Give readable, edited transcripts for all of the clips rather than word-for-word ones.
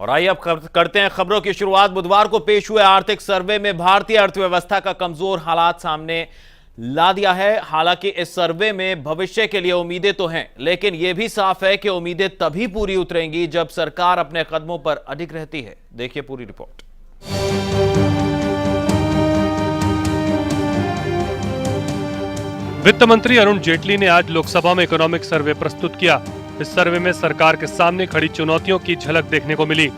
और आइए अब करते हैं खबरों की शुरुआत। बुधवार को पेश हुए आर्थिक सर्वे में भारतीय अर्थव्यवस्था का कमजोर हालात सामने ला दिया है। हालांकि इस सर्वे में भविष्य के लिए उम्मीदें तो हैं, लेकिन यह भी साफ है कि उम्मीदें तभी पूरी उतरेंगी जब सरकार अपने कदमों पर अडिग रहती है। देखिए पूरी रिपोर्ट। वित्त मंत्री अरुण जेटली ने आज लोकसभा में इकोनॉमिक सर्वे प्रस्तुत किया। इस सर्वे में सरकार के सामने खड़ी चुनौतियों की झलक देखने को मिली।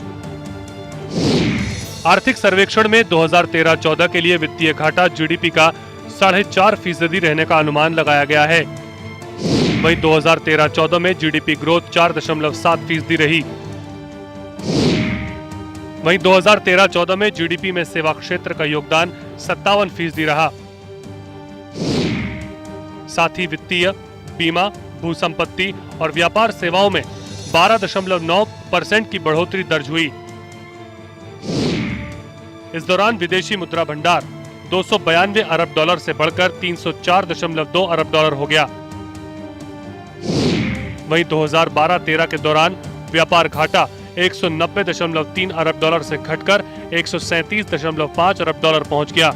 आर्थिक सर्वेक्षण में 2013-14 के लिए वित्तीय घाटा जीडीपी का 4.5% रहने का अनुमान लगाया गया है। वहीं 2013-14 में जीडीपी ग्रोथ 4.7% रही। वहीं 2013-14 में जीडीपी में सेवा क्षेत्र का योगदान 57% रहा। साथ ही वित्तीय, बीमा, भूसंपत्ति और व्यापार सेवाओं में 12.9% की बढ़ोतरी दर्ज हुई। इस दौरान विदेशी मुद्रा भंडार 292 अरब डॉलर से बढ़कर 304.2 अरब डॉलर हो गया। वहीं 2012-13 के दौरान व्यापार घाटा 190.3 अरब डॉलर से घटकर 137.5 अरब डॉलर पहुंच गया।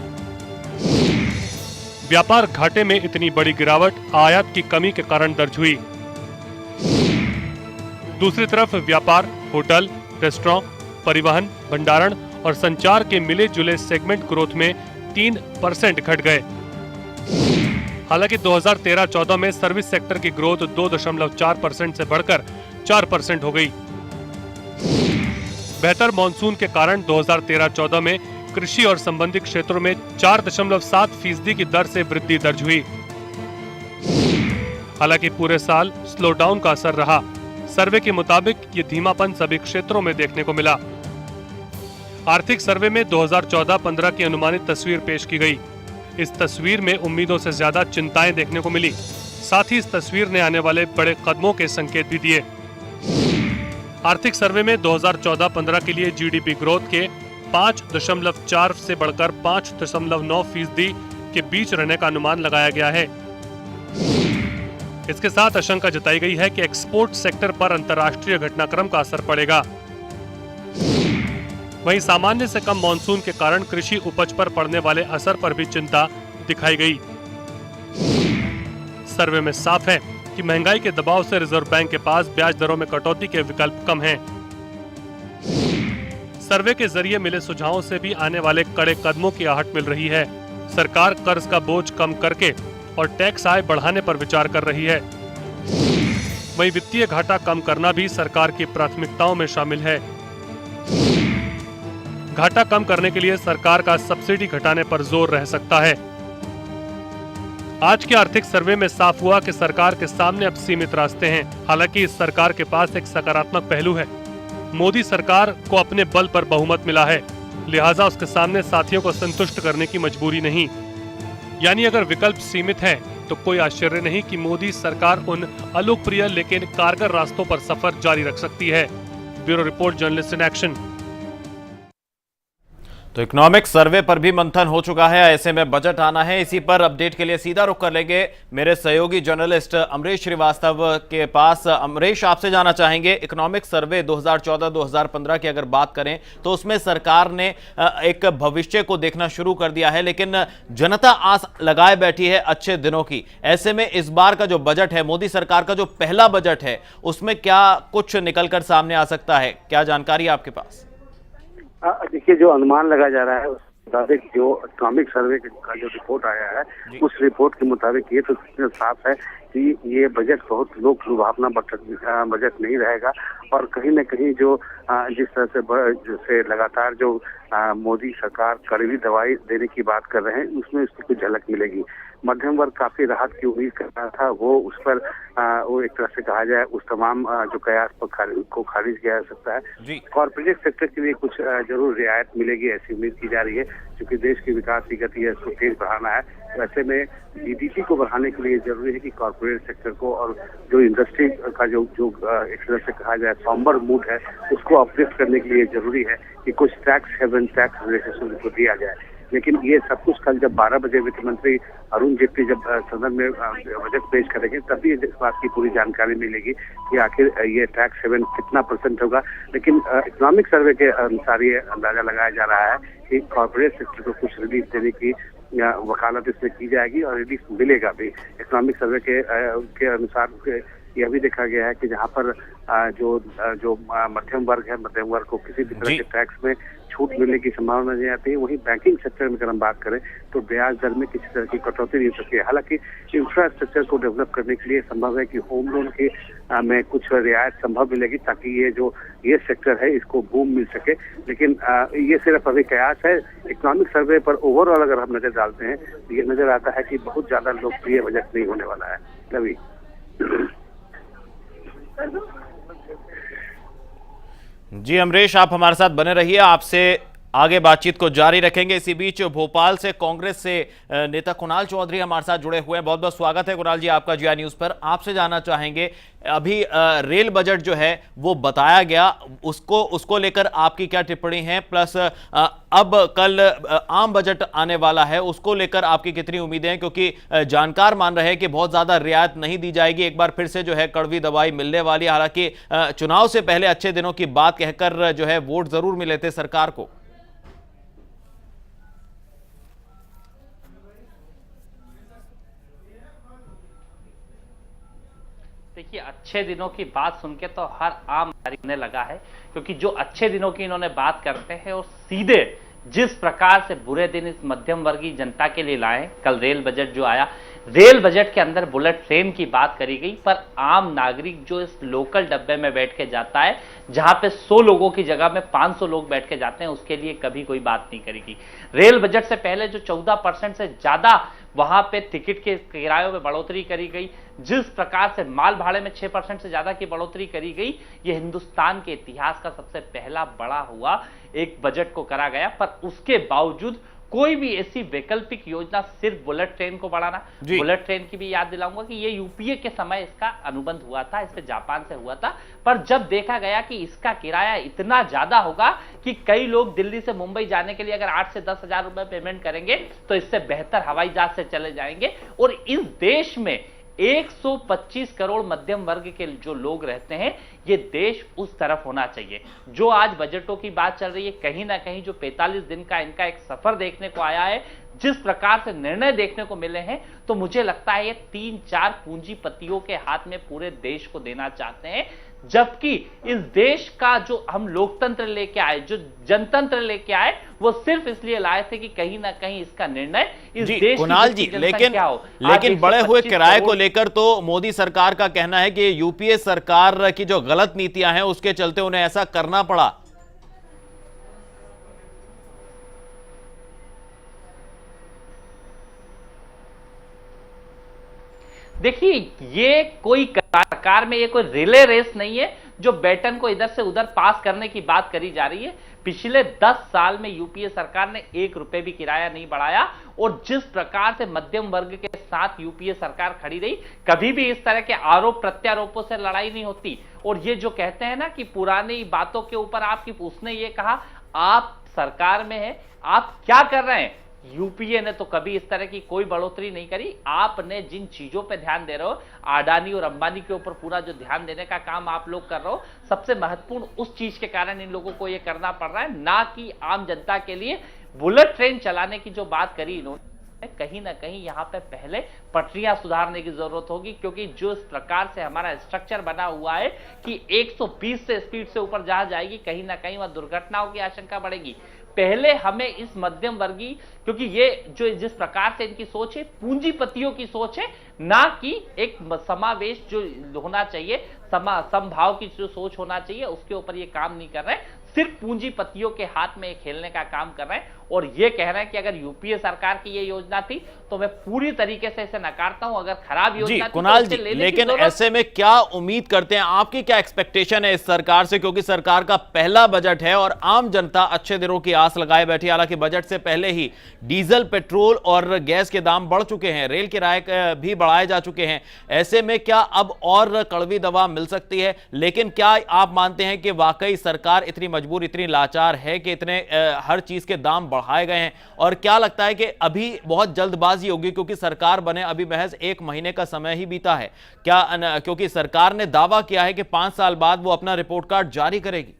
व्यापार घाटे में इतनी बड़ी गिरावट आयात की कमी के कारण दर्ज हुई। दूसरी तरफ व्यापार, होटल, रेस्टोरेंट, परिवहन, भंडारण और संचार के मिले जुले सेगमेंट ग्रोथ में 3% घट गए। हालांकि 2013-14 में सर्विस सेक्टर की ग्रोथ 2.4% से बढ़कर 4% हो गई। बेहतर मॉनसून के कारण 2013-14 में कृषि और संबंधित क्षेत्रों में 4.7% की दर से वृद्धि दर्ज हुई। हालांकि पूरे साल स्लो डाउन का असर रहा। सर्वे के मुताबिक ये धीमापन सभी क्षेत्रों में देखने को मिला। आर्थिक सर्वे में 2014-15 की अनुमानित तस्वीर पेश की गई। इस तस्वीर में उम्मीदों से ज्यादा चिंताएं देखने को मिली। साथ ही इस तस्वीर ने आने वाले बड़े कदमों के संकेत भी दिए। आर्थिक सर्वे में 2014-15 के लिए जीडीपी ग्रोथ के 5.4 से बढ़कर 5.9% के बीच रहने का अनुमान लगाया गया है। इसके साथ आशंका जताई गई है कि एक्सपोर्ट सेक्टर पर अंतर्राष्ट्रीय घटनाक्रम का असर पड़ेगा। वहीं सामान्य से कम मॉनसून के कारण कृषि उपज पर पड़ने वाले असर पर भी चिंता दिखाई गई। सर्वे में साफ है कि महंगाई के दबाव से रिजर्व बैंक के पास ब्याज दरों में कटौती के विकल्प कम हैं। सर्वे के जरिए मिले सुझावों से भी आने वाले कड़े कदमों की आहट मिल रही है। सरकार कर्ज का बोझ कम करके और टैक्स आय बढ़ाने पर विचार कर रही है। वहीं वित्तीय घाटा कम करना भी सरकार की प्राथमिकताओं में शामिल है। घाटा कम करने के लिए सरकार का सब्सिडी घटाने पर जोर रह सकता है। आज के आर्थिक सर्वे में साफ हुआ कि सरकार के सामने अब सीमित रास्ते हैं। हालांकि इस सरकार के पास एक सकारात्मक पहलू है। मोदी सरकार को अपने बल पर बहुमत मिला है, लिहाजा उसके सामने साथियों को संतुष्ट करने की मजबूरी नहीं। यानी अगर विकल्प सीमित हैं, तो कोई आश्चर्य नहीं कि मोदी सरकार उन अलोकप्रिय लेकिन कारगर रास्तों पर सफर जारी रख सकती है। Bureau report, journalist in action. तो इकोनॉमिक सर्वे पर भी मंथन हो चुका है, ऐसे में बजट आना है। इसी पर अपडेट के लिए सीधा रुख कर लेंगे मेरे सहयोगी जर्नलिस्ट अमरीश श्रीवास्तव के पास। अमरीश, आपसे जानना चाहेंगे, इकोनॉमिक सर्वे 2014-2015 की अगर बात करें तो उसमें सरकार ने एक भविष्य को देखना शुरू कर दिया है, लेकिन जनता आस लगाए बैठी है अच्छे दिनों की। ऐसे में इस बार का जो बजट है, मोदी सरकार का जो पहला बजट है, उसमें क्या कुछ निकलकर सामने आ सकता है? क्या जानकारी आपके पास? देखिए, जो अनुमान लगाया जा रहा है उस मुताबिक जो इकोनॉमिक सर्वे का जो रिपोर्ट आया है, उस रिपोर्ट के मुताबिक ये तो साफ है कि ये बजट बहुत लोक लुभावना बजट नहीं रहेगा। और कहीं न कहीं जो जिस तरह से लगातार जो मोदी सरकार कड़वी दवाई देने की बात कर रहे हैं, उसमें उसकी कुछ झलक मिलेगी। मध्यम वर्ग काफी राहत की उम्मीद कर रहा था, वो उस पर वो एक तरह से कहा जाए उस तमाम जो कयास पर खारिज किया जा सकता है। कॉर्पोरेट सेक्टर के लिए कुछ जरूर रियायत मिलेगी, ऐसी उम्मीद की जा रही है, क्योंकि देश की विकास की गति है, इसको तेज बढ़ाना है। ऐसे में जीडीपी को बढ़ाने के लिए जरूरी है कि कॉर्पोरेट सेक्टर को और जो इंडस्ट्री का जो एक तरह से कहा जाए सॉम्बर मूड है, उसको अपलिफ्ट करने के लिए जरूरी है कि कुछ टैक्स हेवन टैक्स रिलैक्सेशन को दिया जाए। लेकिन ये सब कुछ कल जब 12 बजे वित्त मंत्री अरुण जेटली जब सदन में बजट पेश करेंगे तभी इस बात की पूरी जानकारी मिलेगी कि आखिर ये टैक्स हेवन कितना % होगा। लेकिन इकोनॉमिक सर्वे के अनुसार ये अंदाजा लगाया जा रहा है कि कॉर्पोरेट सेक्टर को कुछ रिलीफ देने की वकालत इसमें की जाएगी और रिलीफ मिलेगा भी। इकोनॉमिक सर्वे के अनुसार यह भी देखा गया है कि जहां पर जो मध्यम वर्ग है, मध्यम वर्ग को किसी भी तरह के टैक्स में छूट मिलने की संभावना नहीं आती है। वहीं बैंकिंग सेक्टर में अगर हम बात करें तो ब्याज दर में किसी तरह की कटौती नहीं हो सकती है। हालांकि इंफ्रास्ट्रक्चर को डेवलप करने के लिए संभव है कि होम लोन की में कुछ रियायत संभव मिलेगी ताकि ये सेक्टर है इसको बूम मिल सके। लेकिन ये सिर्फ अभी कयास है। इकोनॉमिक सर्वे पर ओवरऑल अगर हम नजर डालते हैं तो ये नजर आता है कि बहुत ज्यादा लोकप्रिय बजट नहीं होने वाला है। रवि, जी अमरीश, आप हमारे साथ बने रहिए, आपसे आगे बातचीत को जारी रखेंगे। इसी बीच भोपाल से कांग्रेस से नेता कुणाल चौधरी हमारे साथ जुड़े हुए हैं। बहुत बहुत स्वागत है कुणाल जी आपका GI न्यूज पर। आपसे जानना चाहेंगे, अभी रेल बजट जो है वो बताया गया, उसको लेकर आपकी क्या टिप्पणी है, प्लस अब कल आम बजट आने वाला है, उसको लेकर आपकी कितनी उम्मीदें हैं, क्योंकि जानकार मान रहे हैं कि बहुत ज्यादा रियायत नहीं दी जाएगी, एक बार फिर से जो है कड़वी दवाई मिलने वाली है। हालांकि चुनाव से पहले अच्छे दिनों की बात कहकर जो है वोट जरूर मिले थे सरकार को। देखिए, अच्छे दिनों की बात सुन के तो हर आम नागरिक ने लगा है, क्योंकि जो अच्छे दिनों की इन्होंने बात करते हैं और सीधे जिस प्रकार से बुरे दिन इस मध्यम वर्गीय जनता के लिए लाए। कल रेल बजट जो आया, रेल बजट के अंदर बुलेट ट्रेन की बात करी गई, पर आम नागरिक जो इस लोकल डब्बे में बैठ के जाता है, जहां पे 100 लोगों की जगह में 500 लोग बैठ के जाते हैं, उसके लिए कभी कोई बात नहीं करी गई। रेल बजट से पहले जो 14% से ज्यादा वहां पे टिकट के किरायों में बढ़ोतरी करी गई, जिस प्रकार से माल भाड़े में 6% से ज्यादा की बढ़ोतरी करी गई, ये हिंदुस्तान के इतिहास का सबसे पहला बड़ा हुआ एक बजट को करा गया। पर उसके बावजूद कोई भी ऐसी वैकल्पिक योजना, सिर्फ बुलेट ट्रेन को बढ़ाना, बुलेट ट्रेन की भी याद दिलाऊंगा कि ये यूपीए के समय इसका अनुबंध हुआ था, इससे जापान से हुआ था। पर जब देखा गया कि इसका किराया इतना ज्यादा होगा कि कई लोग दिल्ली से मुंबई जाने के लिए अगर 8 से 10 हजार रुपए पेमेंट करेंगे तो इससे बेहतर हवाई जहाज से चले जाएंगे। और इस देश में 125 करोड़ मध्यम वर्ग के जो लोग रहते हैं, ये देश उस तरफ होना चाहिए। जो आज बजटों की बात चल रही है, कहीं ना कहीं जो 45 दिन का इनका एक सफर देखने को आया है, जिस प्रकार से निर्णय देखने को मिले हैं, तो मुझे लगता है ये 3-4 पूंजीपतियों के हाथ में पूरे देश को देना चाहते हैं। जबकि इस देश का जो हम लोकतंत्र लेके आए, जो जनतंत्र लेके आए, वो सिर्फ इसलिए लाए थे कि कहीं ना कहीं इसका निर्णय इस देश कुणाल जी, लेकिन बढ़े हुए किराए को लेकर तो मोदी सरकार का कहना है कि यूपीए सरकार की जो गलत नीतियां हैं उसके चलते उन्हें ऐसा करना पड़ा। देखिए, ये कोई सरकार में ये कोई रिले रेस नहीं है जो बैटन को इधर से उधर पास करने की बात करी जा रही है। पिछले 10 साल में यूपीए सरकार ने 1 रुपए भी किराया नहीं बढ़ाया, और जिस प्रकार से मध्यम वर्ग के साथ यूपीए सरकार खड़ी रही, कभी भी इस तरह के आरोप प्रत्यारोपों से लड़ाई नहीं होती। और ये जो कहते हैं ना कि पुरानी बातों के ऊपर आपकी, उसने ये कहा आप सरकार में हैं, आप क्या कर रहे हैं? यूपीए ने तो कभी इस तरह की कोई बढ़ोतरी नहीं करी। आपने जिन चीजों पे ध्यान दे रहे हो, अडानी और अंबानी के ऊपर पूरा जो ध्यान देने का काम आप लोग कर रहे हो, सबसे महत्वपूर्ण उस चीज के कारण इन लोगों को यह करना पड़ रहा है, ना कि आम जनता के लिए। बुलेट ट्रेन चलाने की जो बात करी इन्होंने, कहीं ना कहीं यहां पे पहले पटरियां सुधारने की जरूरत होगी, क्योंकि जो इस प्रकार से हमारा स्ट्रक्चर बना हुआ है कि 120 से स्पीड से ऊपर जहां जाएगी, कहीं ना कहीं वहां दुर्घटनाओं की आशंका बढ़ेगी। पहले हमें इस मध्यम वर्गीय, क्योंकि ये जो जिस प्रकार से इनकी सोच है, पूंजीपतियों की सोच है, ना कि एक समावेश जो होना चाहिए, समभाव की जो सोच होना चाहिए, उसके ऊपर ये काम नहीं कर रहे हैं। सिर्फ पूंजीपतियों के हाथ में खेलने का काम कर रहे हैं, और ये कह रहे हैं कि अगर यूपीए सरकार की ये योजना थी तो मैं पूरी तरीके से इसे नकारता हूं। अगर खराब योजना थी कुणाल जी, लेकिन ऐसे में क्या उम्मीद करते हैं, आपकी क्या एक्सपेक्टेशन है इस सरकार से, क्योंकि सरकार का पहला बजट है और आम जनता अच्छे दिनों की आस लगाए बैठी। हालांकि बजट से पहले ही डीजल, पेट्रोल और गैस के दाम बढ़ चुके हैं, रेल किराए भी बढ़ाए जा चुके हैं। ऐसे में क्या अब और कड़वी दवा मिल सकती है? लेकिन क्या आप मानते हैं कि वाकई सरकार इतनी मजबूर, इतनी लाचार है कि इतने हर चीज के दाम बढ़ाए गए हैं, और क्या लगता है कि अभी बहुत जल्दबाजी होगी क्योंकि सरकार बने अभी महज 1 महीने का समय ही बीता है क्या? क्योंकि सरकार ने दावा किया है कि 5 साल बाद वो अपना रिपोर्ट कार्ड जारी करेगी।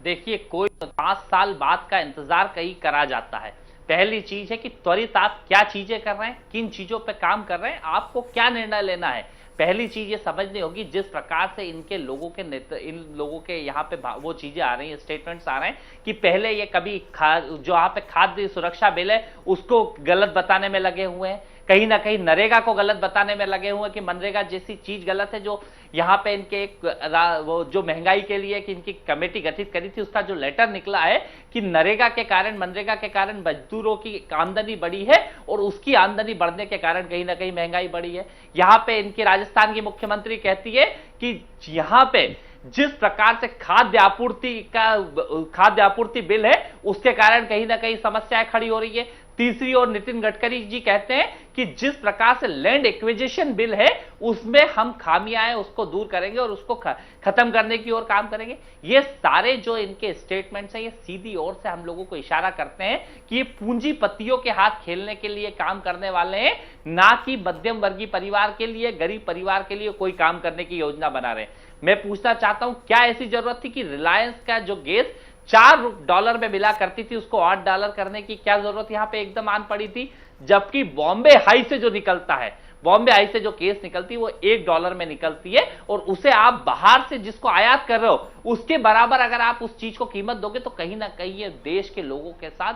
देखिए, कोई 5 साल बाद का इंतजार कहीं करा जाता है। पहली चीज है कि त्वरित आप क्या चीजें कर रहे हैं, किन चीजों पे काम कर रहे हैं, आपको क्या निर्णय लेना है। पहली चीज ये समझनी होगी, जिस प्रकार से इनके लोगों के इन लोगों के यहाँ पे वो चीजें आ रही हैं, स्टेटमेंट्स आ रहे हैं कि पहले ये कभी जो यहाँ पे खाद्य सुरक्षा बिल है उसको गलत बताने में लगे हुए हैं, कहीं ना कहीं नरेगा को गलत बताने में लगे हुए हैं कि मनरेगा जैसी चीज गलत है। जो यहाँ पे इनके वो जो महंगाई के लिए कि इनकी कमेटी गठित करी थी, उसका जो लेटर निकला है कि नरेगा के कारण, मनरेगा के कारण मजदूरों की आमदनी बढ़ी है और उसकी आमदनी बढ़ने के कारण कहीं ना कहीं महंगाई बढ़ी है। यहाँ पे इनकी राजस्थान की मुख्यमंत्री कहती है कि यहाँ पे जिस प्रकार से खाद्य आपूर्ति बिल है उसके कारण कहीं ना कहीं समस्याएं खड़ी हो रही है। तीसरी ओर नितिन गडकरी जी कहते हैं कि जिस प्रकार से लैंड एक्विजिशन बिल है उसमें हम खामियां हैं उसको दूर करेंगे और उसको खत्म करने की ओर काम करेंगे। ये सारे जो इनके स्टेटमेंट्स हैं ये सीधी ओर से हम लोगों को इशारा करते हैं कि ये पूंजीपतियों के हाथ खेलने के लिए काम करने वाले हैं, ना कि मध्यम वर्गीय परिवार के लिए, गरीब परिवार के लिए कोई काम करने की योजना बना रहे हैं। मैं पूछना चाहता हूं, क्या ऐसी जरूरत थी कि रिलायंस का जो गैस $4 में मिला करती थी उसको $8 करने की क्या जरूरत यहां पे एकदम आन पड़ी थी? जबकि बॉम्बे हाई से जो निकलता है, बॉम्बे हाई से जो केस निकलती है वो $1 में निकलती है, और उसे आप बाहर से जिसको आयात कर रहे हो उसके बराबर अगर आप उस चीज को कीमत दोगे तो कहीं ना कहीं ये देश के लोगों के साथ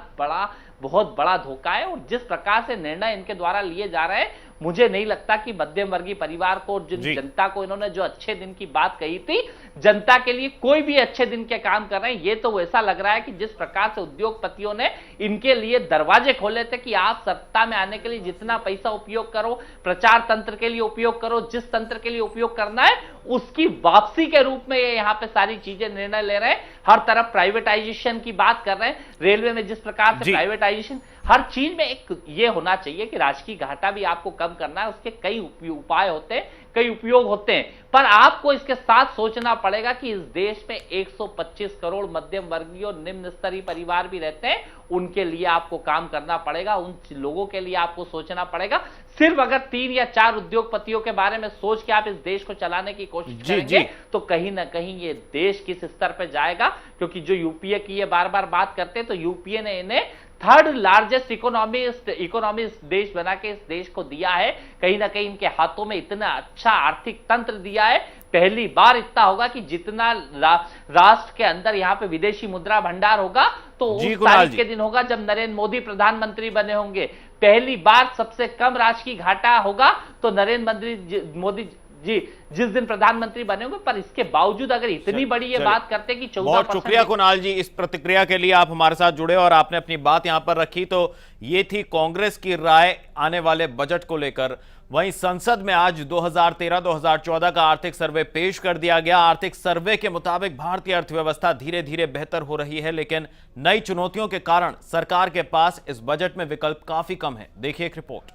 बहुत बड़ा धोखा है। और जिस प्रकार से निर्णय इनके द्वारा लिए जा रहे हैं, मुझे नहीं लगता कि मध्यम वर्गीय परिवार को, जिन जनता को इन्होंने जो अच्छे दिन की बात कही थी, जनता के लिए कोई भी अच्छे दिन के काम कर रहे हैं। ये तो ऐसा लग रहा है कि जिस प्रकार से उद्योगपतियों ने इनके लिए दरवाजे खोले थे कि आप सत्ता में आने के लिए जितना पैसा उपयोग करो, प्रचार तंत्र के लिए उपयोग करो, जिस तंत्र के लिए उपयोग करना है उसकी वापसी के रूप में ये यहाँ पे सारी चीजें निर्णय ले रहे हैं। हर तरफ प्राइवेटाइजेशन की बात कर रहे हैं। रेलवे में जिस प्रकार से प्राइवेटाइजेशन, हर चीज में एक ये होना चाहिए कि राजकीय घाटा भी आपको कम करना है, उसके कई उपाय होते हैं, कई उपयोग होते हैं, पर आपको इसके साथ सोचना पड़ेगा कि इस देश में 125 करोड़ मध्यम वर्गीय और निम्न स्तरीय परिवार भी रहते हैं, उनके लिए आपको काम करना पड़ेगा, उन लोगों के लिए आपको सोचना पड़ेगा। सिर्फ अगर 3 या 4 उद्योगपतियों के बारे में सोच के आप इस देश को चलाने की कोशिश करेंगे तो कहीं ना कहीं ये देश किस स्तर पर जाएगा। क्योंकि जो यूपीए की ये बार बार बात करते हैं, तो यूपीए ने इन्हें 3rd लार्जेस्ट इकोनॉमी देश बना के इस देश को दिया है। कहीं ना कहीं इनके हाथों में इतना अच्छा आर्थिक तंत्र दिया है, पहली बार इतना होगा कि जितना राष्ट्र के अंदर यहाँ पे विदेशी मुद्रा भंडार होगा तो उस तारीख के दिन होगा जब नरेंद्र मोदी प्रधानमंत्री बने होंगे। पहली बार सबसे कम राजकीय घाटा होगा तो नरेंद्र मोदी जी जिस दिन प्रधानमंत्री बने होंगे। पर इसके बावजूद अगर इतनी बड़ी ये बात करते कि 14%। बहुत शुक्रिया कुणाल जी इस प्रतिक्रिया के लिए, आप हमारे साथ जुड़े और आपने अपनी बात यहां पर रखी। तो ये थी कांग्रेस की राय आने वाले बजट को लेकर। वहीं संसद में आज 2013-2014 का आर्थिक सर्वे पेश कर दिया गया। आर्थिक सर्वे के मुताबिक भारतीय अर्थव्यवस्था धीरे धीरे बेहतर हो रही है, लेकिन नई चुनौतियों के कारण सरकार के पास इस बजट में विकल्प काफी कम है। देखिए एक रिपोर्ट।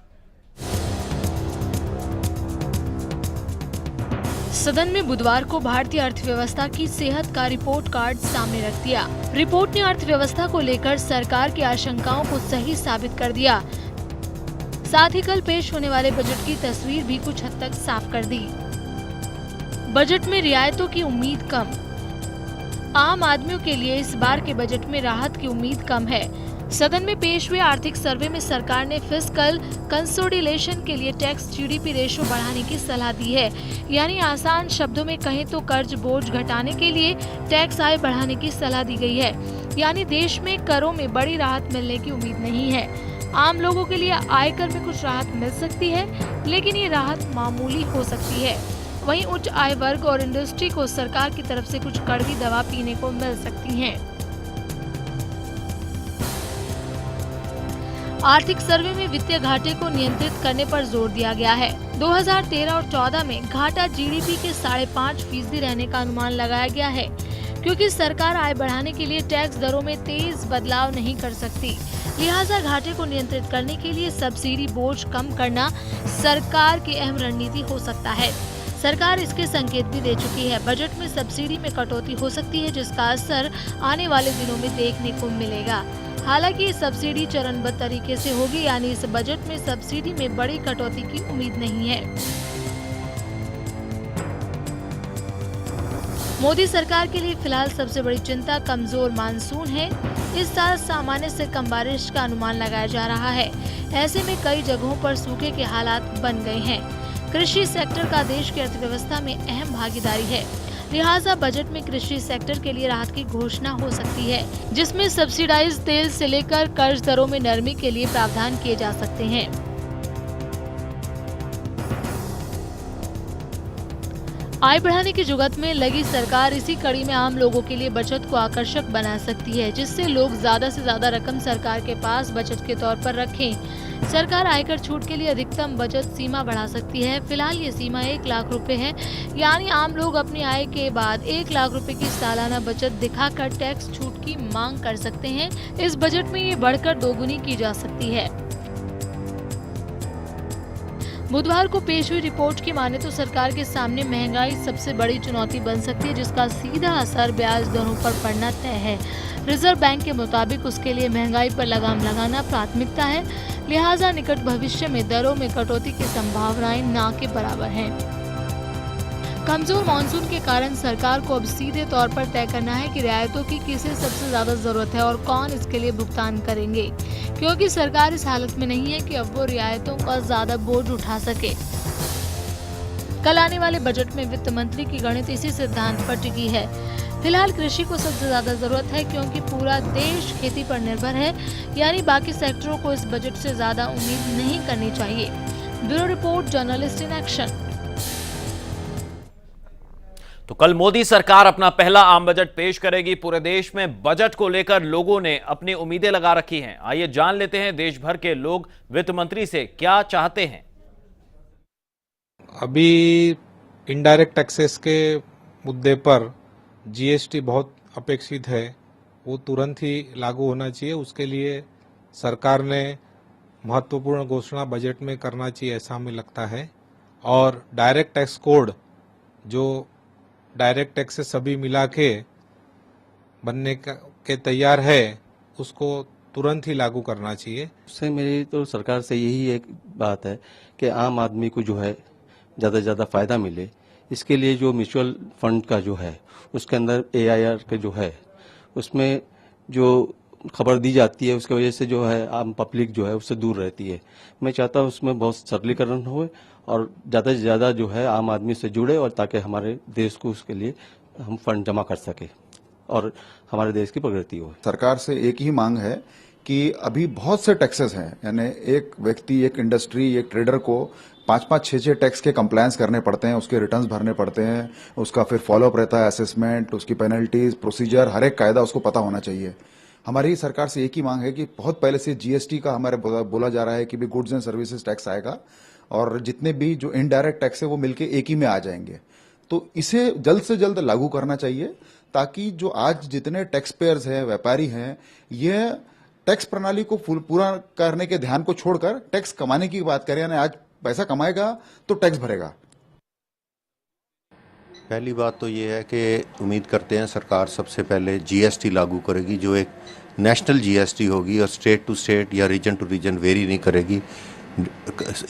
सदन में बुधवार को भारतीय अर्थव्यवस्था की सेहत का रिपोर्ट कार्ड सामने रख दिया। रिपोर्ट ने अर्थव्यवस्था को लेकर सरकार की आशंकाओं को सही साबित कर दिया। साथ ही कल पेश होने वाले बजट की तस्वीर भी कुछ हद तक साफ कर दी। बजट में रियायतों की उम्मीद कम। आम आदमियों के लिए इस बार के बजट में राहत की उम्मीद कम है। सदन में पेश हुए आर्थिक सर्वे में सरकार ने फिस्कल कंसोलिडेशन के लिए टैक्स जीडीपी रेशो बढ़ाने की सलाह दी है। यानी आसान शब्दों में कहें तो कर्ज बोझ घटाने के लिए टैक्स आय बढ़ाने की सलाह दी गई है। यानी देश में करों में बड़ी राहत मिलने की उम्मीद नहीं है। आम लोगों के लिए आयकर में कुछ राहत मिल सकती है, लेकिन ये राहत मामूली हो सकती है। वहीं उच्च आय वर्ग और इंडस्ट्री को सरकार की तरफ से कुछ कड़वी दवा पीने को मिल सकती है। आर्थिक सर्वे में वित्तीय घाटे को नियंत्रित करने पर जोर दिया गया है। 2013 और 14 में घाटा जीडीपी के 5.5% रहने का अनुमान लगाया गया है, क्योंकि सरकार आय बढ़ाने के लिए टैक्स दरों में तेज बदलाव नहीं कर सकती। लिहाजा घाटे को नियंत्रित करने के लिए सब्सिडी बोझ कम करना सरकार की अहम रणनीति हो सकता है। सरकार इसके संकेत भी दे चुकी है। बजट में सब्सिडी में कटौती हो सकती है, जिसका असर आने वाले दिनों में देखने को मिलेगा। हालांकि सब्सिडी चरणबद्ध तरीके से होगी, यानी इस बजट में सब्सिडी में बड़ी कटौती की उम्मीद नहीं है। मोदी सरकार के लिए फिलहाल सबसे बड़ी चिंता कमजोर मानसून है। इस साल सामान्य से कम बारिश का अनुमान लगाया जा रहा है। ऐसे में कई जगहों पर सूखे के हालात बन गए हैं। कृषि सेक्टर का देश की अर्थव्यवस्था में अहम भागीदारी है, लिहाजा बजट में कृषि सेक्टर के लिए राहत की घोषणा हो सकती है, जिसमें सब्सिडाइज तेल से लेकर कर्ज दरों में नरमी के लिए प्रावधान किए जा सकते हैं। आय बढ़ाने की जुगत में लगी सरकार इसी कड़ी में आम लोगों के लिए बचत को आकर्षक बना सकती है, जिससे लोग ज्यादा से ज्यादा रकम सरकार के पास बचत के तौर पर रखें। सरकार आयकर छूट के लिए अधिकतम बचत सीमा बढ़ा सकती है। फिलहाल ये सीमा 1 लाख रुपए है, यानी आम लोग अपनी आय के बाद 1 लाख रुपए की सालाना बचत दिखाकर टैक्स छूट की मांग कर सकते हैं। इस बजट में ये बढ़कर 2 गुनी की जा सकती है। बुधवार को पेश हुई रिपोर्ट की माने तो सरकार के सामने महंगाई सबसे बड़ी चुनौती बन सकती है, जिसका सीधा असर ब्याज दरों पर पड़ना तय है। रिजर्व बैंक के मुताबिक उसके लिए महंगाई पर लगाम लगाना प्राथमिकता है, लिहाजा निकट भविष्य में दरों में कटौती की संभावनाएं ना के बराबर हैं। कमजोर मानसून के कारण सरकार को अब सीधे तौर पर तय करना है कि रियायतों की किसे सबसे ज्यादा जरूरत है और कौन इसके लिए भुगतान करेंगे, क्योंकि सरकार इस हालत में नहीं है कि अब वो रियायतों का ज्यादा बोझ उठा सके। कल आने वाले बजट में वित्त मंत्री की गणित इसी सिद्धांत पर टिकी है। फिलहाल कृषि को सबसे ज्यादा जरूरत है, क्योंकि पूरा देश खेती पर निर्भर है, यानी बाकी सेक्टरों को इस बजट से ज्यादा उम्मीद नहीं करनी चाहिए। Bureau report, journalist in action. तो कल मोदी सरकार अपना पहला आम बजट पेश करेगी। पूरे देश में बजट को लेकर लोगों ने अपनी उम्मीदें लगा रखी हैं। आइए जान लेते हैं देश भर के लोग वित्त मंत्री से क्या चाहते हैं। अभी इनडायरेक्ट टैक्सेस के मुद्दे पर जीएसटी बहुत अपेक्षित है, वो तुरंत ही लागू होना चाहिए। उसके लिए सरकार ने महत्वपूर्ण घोषणा बजट में करना चाहिए, ऐसा हमें लगता है। और डायरेक्ट टैक्स कोड जो डायरेक्ट टैक्स से सभी मिला के बनने के तैयार है, उसको तुरंत ही लागू करना चाहिए। उससे मेरी तो सरकार से यही एक बात है कि आम आदमी को जो है ज़्यादा से ज़्यादा फायदा मिले। इसके लिए जो म्यूचुअल फंड का जो है उसके अंदर AIR के जो है उसमें जो खबर दी जाती है, उसकी वजह से जो है आम पब्लिक जो है उससे दूर रहती है। मैं चाहता हूँ उसमें बहुत सरलीकरण हो और ज़्यादा से ज़्यादा जो है आम आदमी से जुड़े, और ताकि हमारे देश को उसके लिए हम फंड जमा कर सके और हमारे देश की प्रगति हो। सरकार से एक ही मांग है कि अभी बहुत से टैक्सेस हैं, यानी एक व्यक्ति, एक इंडस्ट्री, एक ट्रेडर को 5-5, 6-6 टैक्स के कंप्लायंस करने पड़ते हैं, उसके रिटर्न्स भरने पड़ते हैं, उसका फिर फॉलोअप रहता है, असेसमेंट, उसकी पेनल्टीज, प्रोसीजर, हर एक कायदा उसको पता होना चाहिए। हमारी सरकार से एक ही मांग है कि बहुत पहले से जीएसटी का हमारे बोला जा रहा है कि भी गुड्स एंड सर्विसेज टैक्स आएगा और जितने भी जो इनडायरेक्ट टैक्स है वो मिलके एक ही में आ जाएंगे। तो इसे जल्द से जल्द लागू करना चाहिए, ताकि जो आज जितने टैक्स पेयर्स हैं, व्यापारी हैं, ये टैक्स प्रणाली को पूरा करने के ध्यान को छोड़कर टैक्स कमाने की बात करें, यानी आज पैसा कमाएगा तो टैक्स भरेगा। पहली बात तो ये है कि उम्मीद करते हैं सरकार सबसे पहले जीएसटी लागू करेगी, जो एक नेशनल जीएसटी होगी और स्टेट टू स्टेट या रीजन टू रीजन वेरी नहीं करेगी।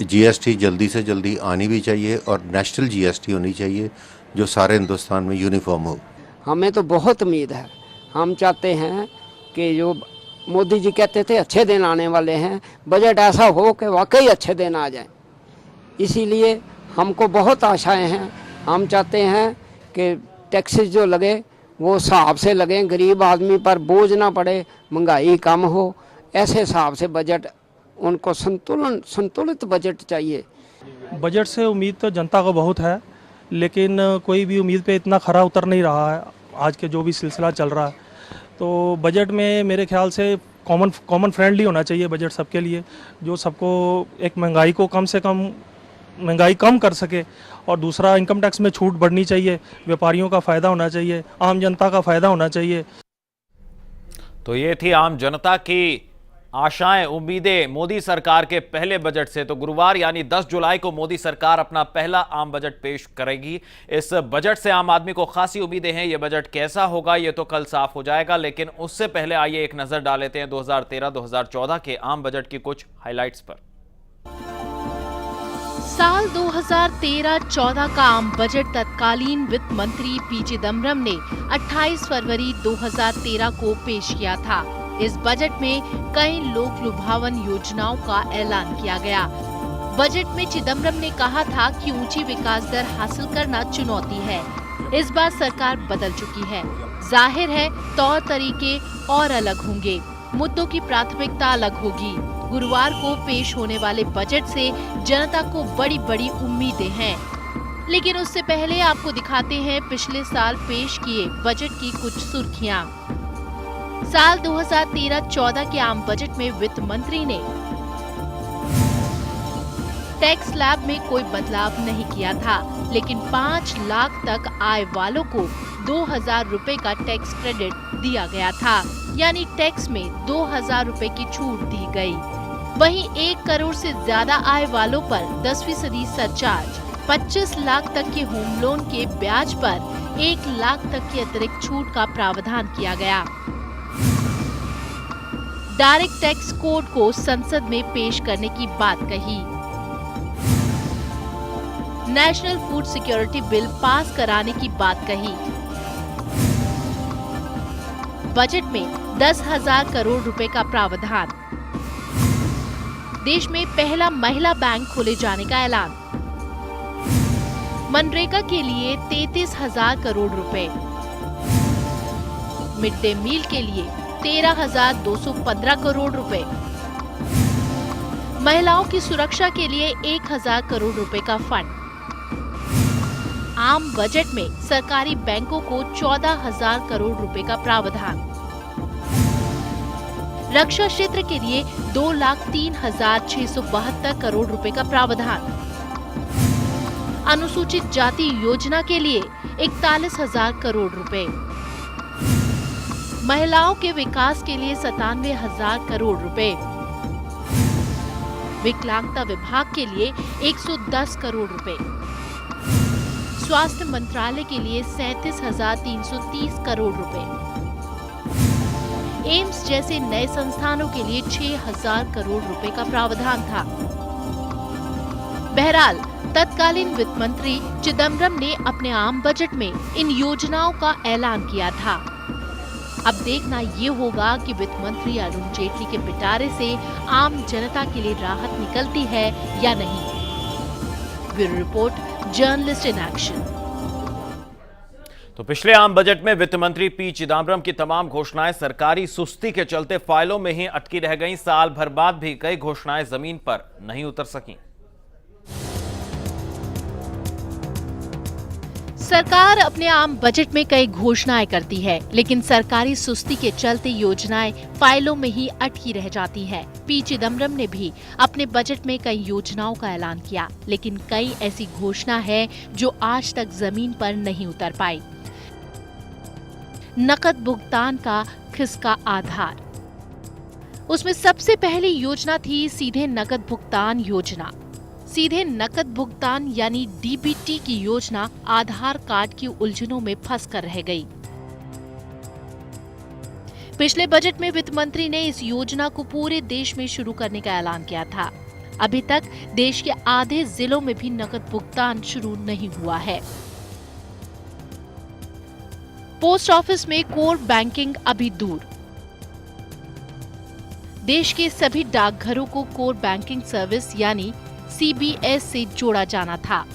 जीएसटी जल्दी से जल्दी आनी भी चाहिए और नेशनल जीएसटी होनी चाहिए जो सारे हिंदुस्तान में यूनिफॉर्म हो। हमें तो बहुत उम्मीद है। हम चाहते हैं कि जो मोदी जी कहते थे अच्छे दिन आने वाले हैं, बजट ऐसा हो कि वाकई अच्छे दिन आ जाएं। इसीलिए हमको बहुत आशाएं हैं। हम चाहते हैं कि टैक्सेस जो लगे वो हिसाब से लगें, गरीब आदमी पर बोझ ना पड़े, महंगाई कम हो, ऐसे हिसाब से बजट उनको संतुलित बजट चाहिए। बजट से उम्मीद तो जनता को बहुत है, लेकिन कोई भी उम्मीद पे इतना खरा उतर नहीं रहा है आज के जो भी सिलसिला चल रहा है। तो बजट में मेरे ख्याल से कॉमन फ्रेंडली होना चाहिए बजट सबके लिए, जो सबको एक महंगाई को कम से कम महंगाई कम कर सके, और दूसरा इनकम टैक्स में छूट बढ़नी चाहिए, व्यापारियों का फ़ायदा होना चाहिए, आम जनता का फ़ायदा होना चाहिए। तो ये थी आम जनता की आशाएं उम्मीदें मोदी सरकार के पहले बजट से, तो गुरुवार यानी 10 जुलाई को मोदी सरकार अपना पहला आम बजट पेश करेगी। इस बजट से आम आदमी को खासी उम्मीदें हैं। यह बजट कैसा होगा ये तो कल साफ हो जाएगा, लेकिन उससे पहले आइए एक नजर डाल लेते हैं 2013-2014 के आम बजट की कुछ हाइलाइट्स पर। साल 2013-14 का आम बजट तत्कालीन वित्त मंत्री पी चिदम्बरम ने 28 फरवरी 2013 को पेश किया था। इस बजट में कई लोक लुभावन योजनाओं का ऐलान किया गया। बजट में चिदम्बरम ने कहा था कि ऊंची विकास दर हासिल करना चुनौती है। इस बार सरकार बदल चुकी है। जाहिर है तौर तरीके और अलग होंगे, मुद्दों की प्राथमिकता अलग होगी। गुरुवार को पेश होने वाले बजट से जनता को बड़ी बड़ी उम्मीदें हैं। लेकिन उससे पहले आपको दिखाते हैं पिछले साल पेश किए बजट की कुछ सुर्खियां। साल 2013-14 के आम बजट में वित्त मंत्री ने टैक्स स्लैब में कोई बदलाव नहीं किया था, लेकिन 5 लाख तक आय वालों को 2000 रुपए का टैक्स क्रेडिट दिया गया था, यानी टैक्स में 2000 रुपए की छूट दी गई। वहीं 1 करोड़ से ज्यादा आय वालों पर 10% सरचार्ज, 25 लाख तक के होम लोन के ब्याज पर 1 लाख तक की अतिरिक्त छूट का प्रावधान किया गया। डायरेक्ट टैक्स कोड को संसद में पेश करने की बात कही। National food security bill pass कराने की बात कही। बजट में 10,000 करोड़ रुपए का प्रावधान। देश में पहला महिला बैंक खोले जाने का ऐलान। मनरेगा के लिए 33,000 करोड़ रुपए। मिड डे मील के लिए 13,215 करोड़ रुपए। महिलाओं की सुरक्षा के लिए 1,000 करोड़ रुपए का फंड। आम बजट में सरकारी बैंकों को 14,000 करोड़ रुपए का प्रावधान। रक्षा क्षेत्र के लिए 2,03,672 करोड़ रुपए का प्रावधान। अनुसूचित जाति योजना के लिए 41,000 करोड़ रुपए। महिलाओं के विकास के लिए 97,000 करोड़ रुपए। विकलांगता विभाग के लिए 110 करोड़ रुपए। स्वास्थ्य मंत्रालय के लिए 37,330 करोड़ रुपए। एम्स जैसे नए संस्थानों के लिए 6,000 करोड़ रुपए का प्रावधान था। बहरहाल तत्कालीन वित्त मंत्री चिदम्बरम ने अपने आम बजट में इन योजनाओं का ऐलान किया था। अब देखना ये होगा कि वित्त मंत्री अरुण जेटली के पिटारे से आम जनता के लिए राहत निकलती है या नहीं। Bureau report, journalist in action. तो पिछले आम बजट में वित्त मंत्री पी चिदम्बरम की तमाम घोषणाएं सरकारी सुस्ती के चलते फाइलों में ही अटकी रह गईं। साल भर बाद भी कई घोषणाएं जमीन पर नहीं उतर सकीं। सरकार अपने आम बजट में कई घोषणाएं करती है, लेकिन सरकारी सुस्ती के चलते योजनाएं फाइलों में ही अटकी रह जाती हैं। पी चिदम्बरम ने भी अपने बजट में कई योजनाओं का ऐलान किया, लेकिन कई ऐसी घोषणा है जो आज तक जमीन पर नहीं उतर पाई। नकद भुगतान का खिसका आधार। उसमें सबसे पहली योजना थी सीधे नकद भुगतान योजना। सीधे नकद भुगतान यानी डीबीटी की योजना आधार कार्ड की उलझनों में फंसकर रह गई। पिछले बजट में वित्त मंत्री ने इस योजना को पूरे देश में शुरू करने का ऐलान किया था। अभी तक देश के आधे जिलों में भी नकद भुगतान शुरू नहीं हुआ है। पोस्ट ऑफिस में कोर बैंकिंग अभी दूर। देश के सभी डाकघरों को कोर बैंकिंग सर्विस यानी CBS से जोड़ा जाना था।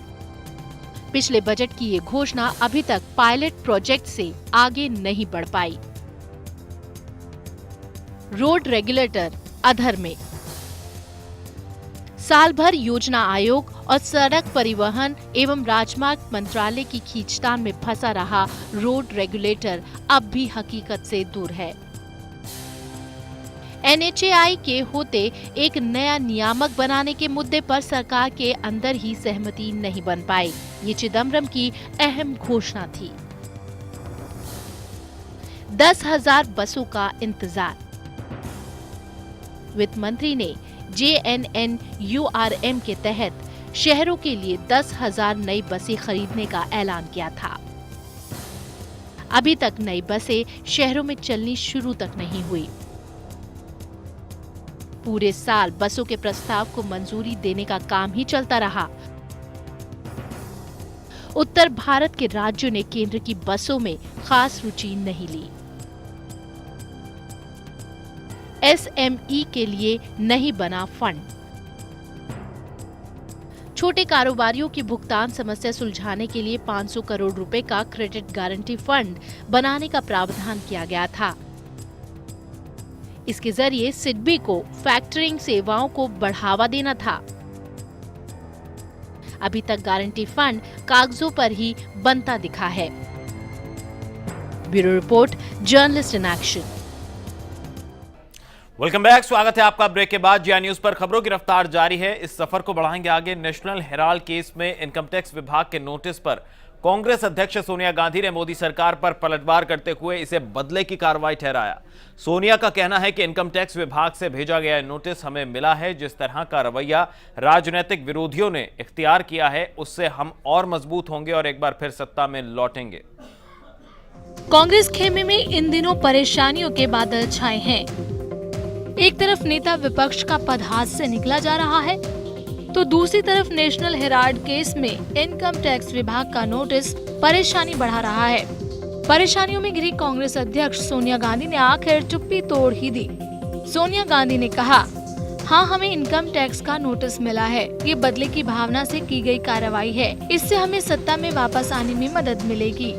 पिछले बजट की ये घोषणा अभी तक पायलट प्रोजेक्ट से आगे नहीं बढ़ पाई। रोड रेगुलेटर अधर में। साल भर योजना आयोग और सड़क परिवहन एवं राजमार्ग मंत्रालय की खींचतान में फंसा रहा रोड रेगुलेटर अब भी हकीकत से दूर है। NHAI के होते एक नया नियामक बनाने के मुद्दे पर सरकार के अंदर ही सहमति नहीं बन पाई। ये चिदम्बरम की अहम घोषणा थी। 10,000 बसों का इंतजार। वित्त मंत्री ने JNNURM के तहत शहरों के लिए 10,000 नई बसें खरीदने का ऐलान किया था। अभी तक नई बसें शहरों में चलनी शुरू तक नहीं हुई। पूरे साल बसों के प्रस्ताव को मंजूरी देने का काम ही चलता रहा। उत्तर भारत के राज्यों ने केंद्र की बसों में खास रुचि नहीं ली। SME के लिए नहीं बना फंड। छोटे कारोबारियों की भुगतान समस्या सुलझाने के लिए 500 करोड़ रुपए का क्रेडिट गारंटी फंड बनाने का प्रावधान किया गया था। इसके जरिए सिडबी को फैक्टरिंग सेवाओं को बढ़ावा देना था। अभी तक गारंटी फंड कागजों पर ही बनता दिखा है। Bureau report, journalist in action. Welcome back, स्वागत है आपका। ब्रेक के बाद जी न्यूज पर खबरों की रफ्तार जारी है। इस सफर को बढ़ाएंगे आगे। नेशनल हेराल्ड केस में इनकम टैक्स विभाग के नोटिस पर कांग्रेस अध्यक्ष सोनिया गांधी ने मोदी सरकार पर पलटवार करते हुए इसे बदले की कार्रवाई ठहराया। सोनिया का कहना है कि इनकम टैक्स विभाग से भेजा गया नोटिस हमें मिला है। जिस तरह का रवैया राजनीतिक विरोधियों ने इख्तियार किया है, उससे हम और मजबूत होंगे और एक बार फिर सत्ता में लौटेंगे। कांग्रेस खेमे में इन दिनों परेशानियों के बादल छाए हैं। एक तरफ नेता विपक्ष का पद हाथ से निकला जा रहा है, तो दूसरी तरफ नेशनल हेराल्ड केस में इनकम टैक्स विभाग का नोटिस परेशानी बढ़ा रहा है। परेशानियों में घिरी कांग्रेस अध्यक्ष सोनिया गांधी ने आखिर चुप्पी तोड़ ही दी। सोनिया गांधी ने कहा, हाँ, हमें इनकम टैक्स का नोटिस मिला है। ये बदले की भावना से की गई कार्रवाई है। इससे हमें सत्ता में वापस आने में मदद मिलेगी।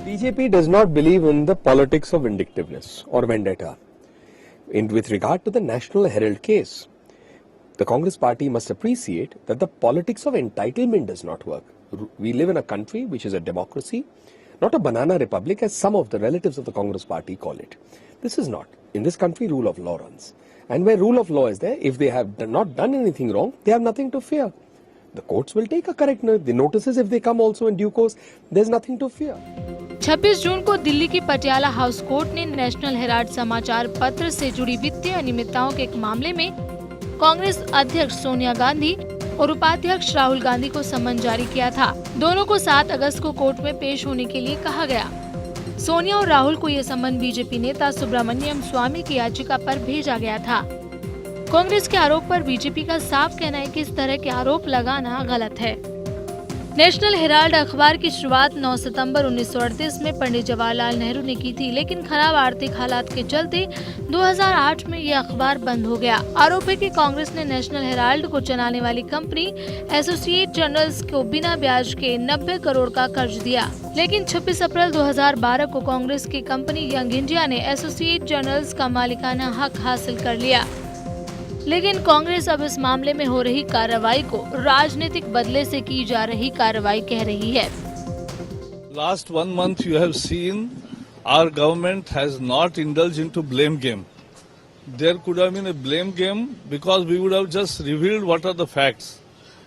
BJP does not believe in the politics of vindictiveness or vendetta. With regard to the National Herald case, the Congress party must appreciate that the politics of entitlement does not work. We live in a country which is a democracy, not a banana republic as some of the relatives of the Congress party call it. This is not. In this country, rule of law runs. And where rule of law is there, if they have not done anything wrong, they have nothing to fear. The courts will take a correct note. The notices, if they come also in due course, there's nothing to fear. 26 जून को दिल्ली की Patiala house court ने national Herald समाचार पत्र से जुड़ी वित्तीय अनियमितताओं के एक मामले में कांग्रेस अध्यक्ष सोनिया गांधी और उपाध्यक्ष राहुल गांधी को समन जारी किया था। दोनों को 7 अगस्त को कोर्ट में पेश होने के लिए कहा गया। सोनिया और राहुल को ये समन बीजेपी नेता सुब्रमण्यम स्वामी की याचिका पर भेजा गया था। कांग्रेस के आरोप पर बीजेपी का साफ कहना है कि इस तरह के आरोप लगाना गलत है। नेशनल हेराल्ड अखबार की शुरुआत 9 सितंबर 1938 में पंडित जवाहरलाल नेहरू ने की थी, लेकिन खराब आर्थिक हालात के चलते 2008 में यह अखबार बंद हो गया। आरोप है कि कांग्रेस ने नेशनल हेराल्ड को चलाने वाली कंपनी एसोसिएट जर्नल्स को बिना ब्याज के 90 करोड़ का कर्ज दिया। लेकिन 26 अप्रैल 2012 को कांग्रेस की कंपनी यंग इंडिया ने एसोसिएट जर्नल्स का मालिकाना हक हासिल कर लिया। लेकिन कांग्रेस अब इस मामले में हो रही कार्रवाई को राजनीतिक बदले से की जा रही कार्रवाई कह रही है। Last 1 month you have seen our government has not indulged into blame game. There could have been a blame game because we would have just revealed what are the facts,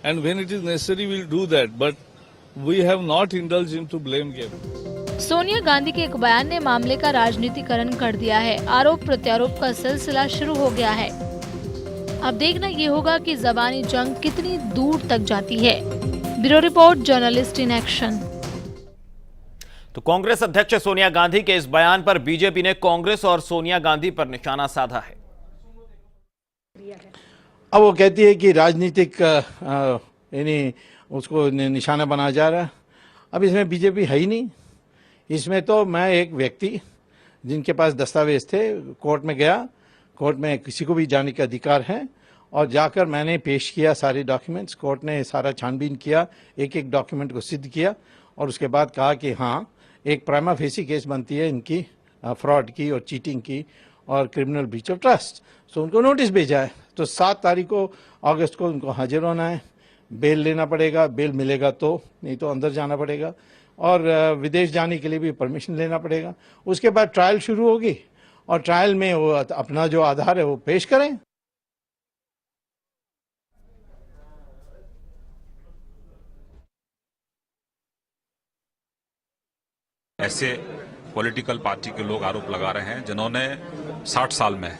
and when it is necessary we'll do that, but we have not indulged into blame game. Sonia Gandhi के एक बयान ने मामले का राजनीतिकरण कर दिया है। आरोप प्रत्यारोप का सिलसिला शुरू हो गया है। अब देखना ये होगा कि ज़बानी जंग कितनी दूर तक जाती है। Bureau report, journalist in action. तो कांग्रेस अध्यक्ष सोनिया गांधी के इस बयान पर बीजेपी ने कांग्रेस और सोनिया गांधी पर निशाना साधा है। अब वो कहती है कि राजनीतिक यानी उसको निशाना बनाया जा रहा है। अब इसमें बीजेपी है ही नहीं। इसमें तो मैं एक व्यक्ति जिनके पास दस्तावेज थे, कोर्ट में गया। कोर्ट में किसी को भी जाने का अधिकार है, और जाकर मैंने पेश किया सारे डॉक्यूमेंट्स। कोर्ट ने सारा छानबीन किया, एक एक डॉक्यूमेंट को सिद्ध किया, और उसके बाद कहा कि हाँ, एक प्राइमा फेसी केस बनती है इनकी फ्रॉड की और चीटिंग की और क्रिमिनल ब्रीच ऑफ ट्रस्ट। सो उनको नोटिस भेजा है। तो 7 तारीख को अगस्त को उनको हाजिर होना है। बेल लेना पड़ेगा, बेल मिलेगा तो, नहीं तो अंदर जाना पड़ेगा, और विदेश जाने के लिए भी परमिशन लेना पड़ेगा। उसके बाद ट्रायल शुरू होगी, और ट्रायल में वो अपना जो आधार है वो पेश करें। ऐसे पॉलिटिकल पार्टी के लोग आरोप लगा रहे हैं जिन्होंने 60 साल में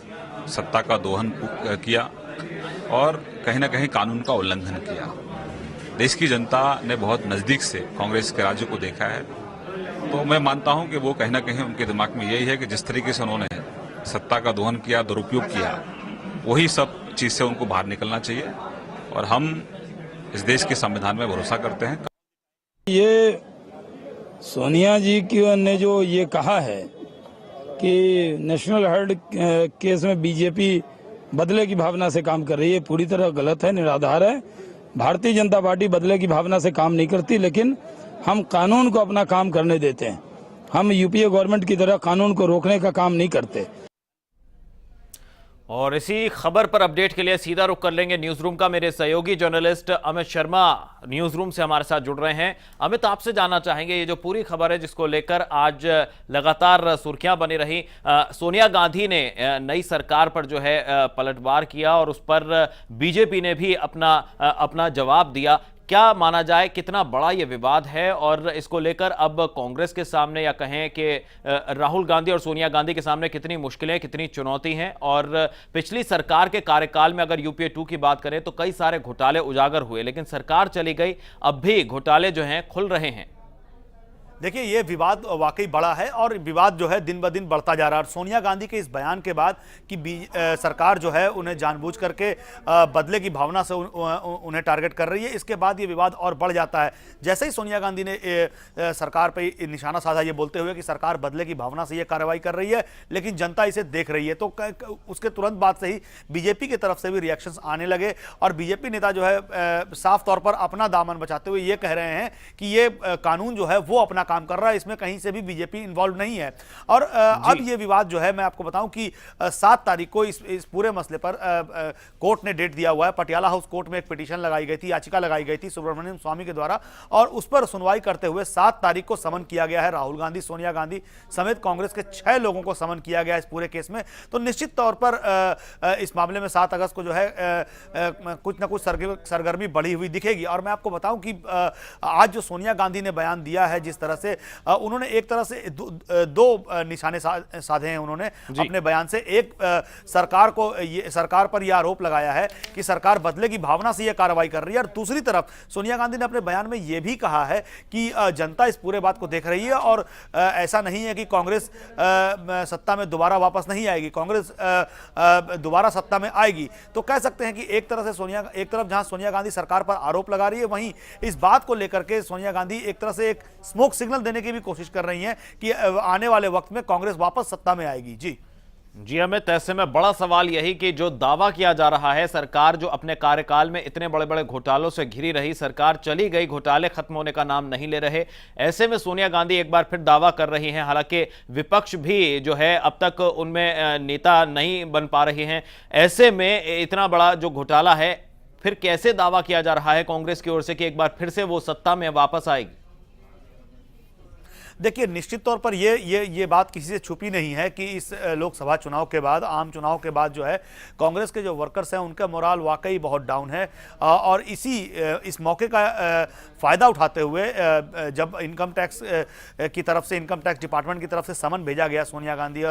सत्ता का दोहन किया और कहीं ना कहीं कानून का उल्लंघन किया। देश की जनता ने बहुत नजदीक से कांग्रेस के राज्य को देखा है, तो मैं मानता हूं कि वो कहीं ना कहीं उनके दिमाग में यही है कि जिस तरीके से उन्होंने सत्ता का दोहन किया, दुरुपयोग किया, वही सब चीज से उनको बाहर निकलना चाहिए। और हम इस देश के संविधान में भरोसा करते हैं। ये सोनिया जी की ने जो ये कहा है कि नेशनल हेराल्ड केस में बीजेपी बदले की भावना से काम कर रही है, पूरी तरह गलत है, निराधार है। भारतीय जनता पार्टी बदले की भावना से काम नहीं करती, लेकिन हम कानून को अपना काम करने देते हैं। हम यूपीए गवर्नमेंट की तरह कानून को रोकने का काम नहीं करते। और इसी खबर पर अपडेट के लिए सीधा रुख कर लेंगे न्यूज रूम का। मेरे सहयोगी journalist Amit Sharma news room से हमारे साथ जुड़ रहे हैं। अमित, आपसे जानना चाहेंगे, ये जो पूरी खबर है जिसको लेकर आज लगातार सुर्खियां बनी रही, सोनिया गांधी ने नई सरकार पर जो है पलटवार किया और उस पर बीजेपी ने भी अपना जवाब दिया। क्या माना जाए, कितना बड़ा ये विवाद है और इसको लेकर अब कांग्रेस के सामने या कहें कि राहुल गांधी और सोनिया गांधी के सामने कितनी मुश्किलें, कितनी चुनौती हैं? और पिछली सरकार के कार्यकाल में अगर यूपीए 2 की बात करें तो कई सारे घोटाले उजागर हुए, लेकिन सरकार चली गई, अब भी घोटाले जो हैं खुल रहे हैं। देखिए, ये विवाद वाकई बड़ा है और विवाद जो है दिन ब दिन बढ़ता जा रहा है। और सोनिया गांधी के इस बयान के बाद कि सरकार जो है उन्हें जानबूझ करके बदले की भावना से उन्हें टारगेट कर रही है, इसके बाद ये विवाद और बढ़ जाता है। जैसे ही सोनिया गांधी ने सरकार पर निशाना साधा, ये बोलते हुए कि सरकार बदले की भावना से ये कार्रवाई कर रही है, लेकिन जनता इसे देख रही है, तो उसके तुरंत बाद से ही बीजेपी की तरफ से भी रिएक्शंस आने लगे और बीजेपी नेता जो है साफ तौर पर अपना दामन बचाते हुए ये कह रहे हैं कि ये कानून जो है वो अपना काम कर रहा है, इसमें कहीं से भी बीजेपी इन्वॉल्व नहीं है। और अब ये विवाद जो है, मैं आपको बताऊं कि 7 तारीख को इस पूरे मसले पर कोर्ट ने डेट दिया हुआ है। पटियाला हाउस कोर्ट में एक पिटीशन लगाई गई थी, याचिका लगाई गई थी सुब्रमण्यम स्वामी के द्वारा, और उस पर सुनवाई करते हुए 7 तारीख को समन किया गया है। राहुल गांधी, सोनिया गांधी समेत कांग्रेस के 6 लोगों को समन किया गया इस पूरे केस में। तो निश्चित तौर पर इस मामले में 7 अगस्त को जो है कुछ ना कुछ सरगर्मी बढ़ी हुई दिखेगी। और मैं आपको बताऊं कि आज जो सोनिया गांधी ने बयान दिया है, जिस तरह से उन्होंने एक तरह से दो निशाने साधे हैं उन्होंने अपने बयान से। एक, सरकार पर यह आरोप लगाया है कि सरकार बदले की भावना से यह कार्रवाई कर रही है, और दूसरी तरफ सोनिया गांधी ने अपने बयान में यह भी कहा है कि जनता इस पूरे बात को देख रही है और ऐसा नहीं है कि कांग्रेस सत्ता में दोबारा वापस नहीं आएगी, कांग्रेस दोबारा सत्ता में आएगी। तो कह सकते हैं कि एक तरफ जहां सोनिया गांधी सरकार पर आरोप लगा रही है, वहीं इस बात को लेकर के सोनिया गांधी एक तरह से एक स्मोक सिग्नल देने की भी कोशिश कर रही हैं कि आने वाले वक्त में कांग्रेस वापस सत्ता में आएगी। जी अमित, ऐसे में बड़ा सवाल यही कि जो दावा किया जा रहा है, सरकार जो अपने कार्यकाल में इतने बड़े बड़े घोटालों से घिरी रही, सरकार चली गई, घोटाले खत्म होने का नाम नहीं ले रहे। ऐसे में सोनिया गांधी एक बार फिर दावा कर रही हैं, हालांकि विपक्ष भी जो है अब तक उनमें नेता नहीं बन पा रही हैं। ऐसे में इतना बड़ा जो घोटाला है, फिर कैसे दावा किया जा रहा है कांग्रेस की ओर से कि एक बार फिर से वो सत्ता में वापस आएगी? देखिए, निश्चित तौर पर ये बात किसी से छुपी नहीं है कि इस लोकसभा चुनाव के बाद, आम चुनाव के बाद जो है कांग्रेस के जो वर्कर्स हैं उनका मोराल वाकई बहुत डाउन है। और इस मौके का फ़ायदा उठाते हुए जब इनकम टैक्स की तरफ से, इनकम टैक्स डिपार्टमेंट की तरफ से समन भेजा गया सोनिया गांधी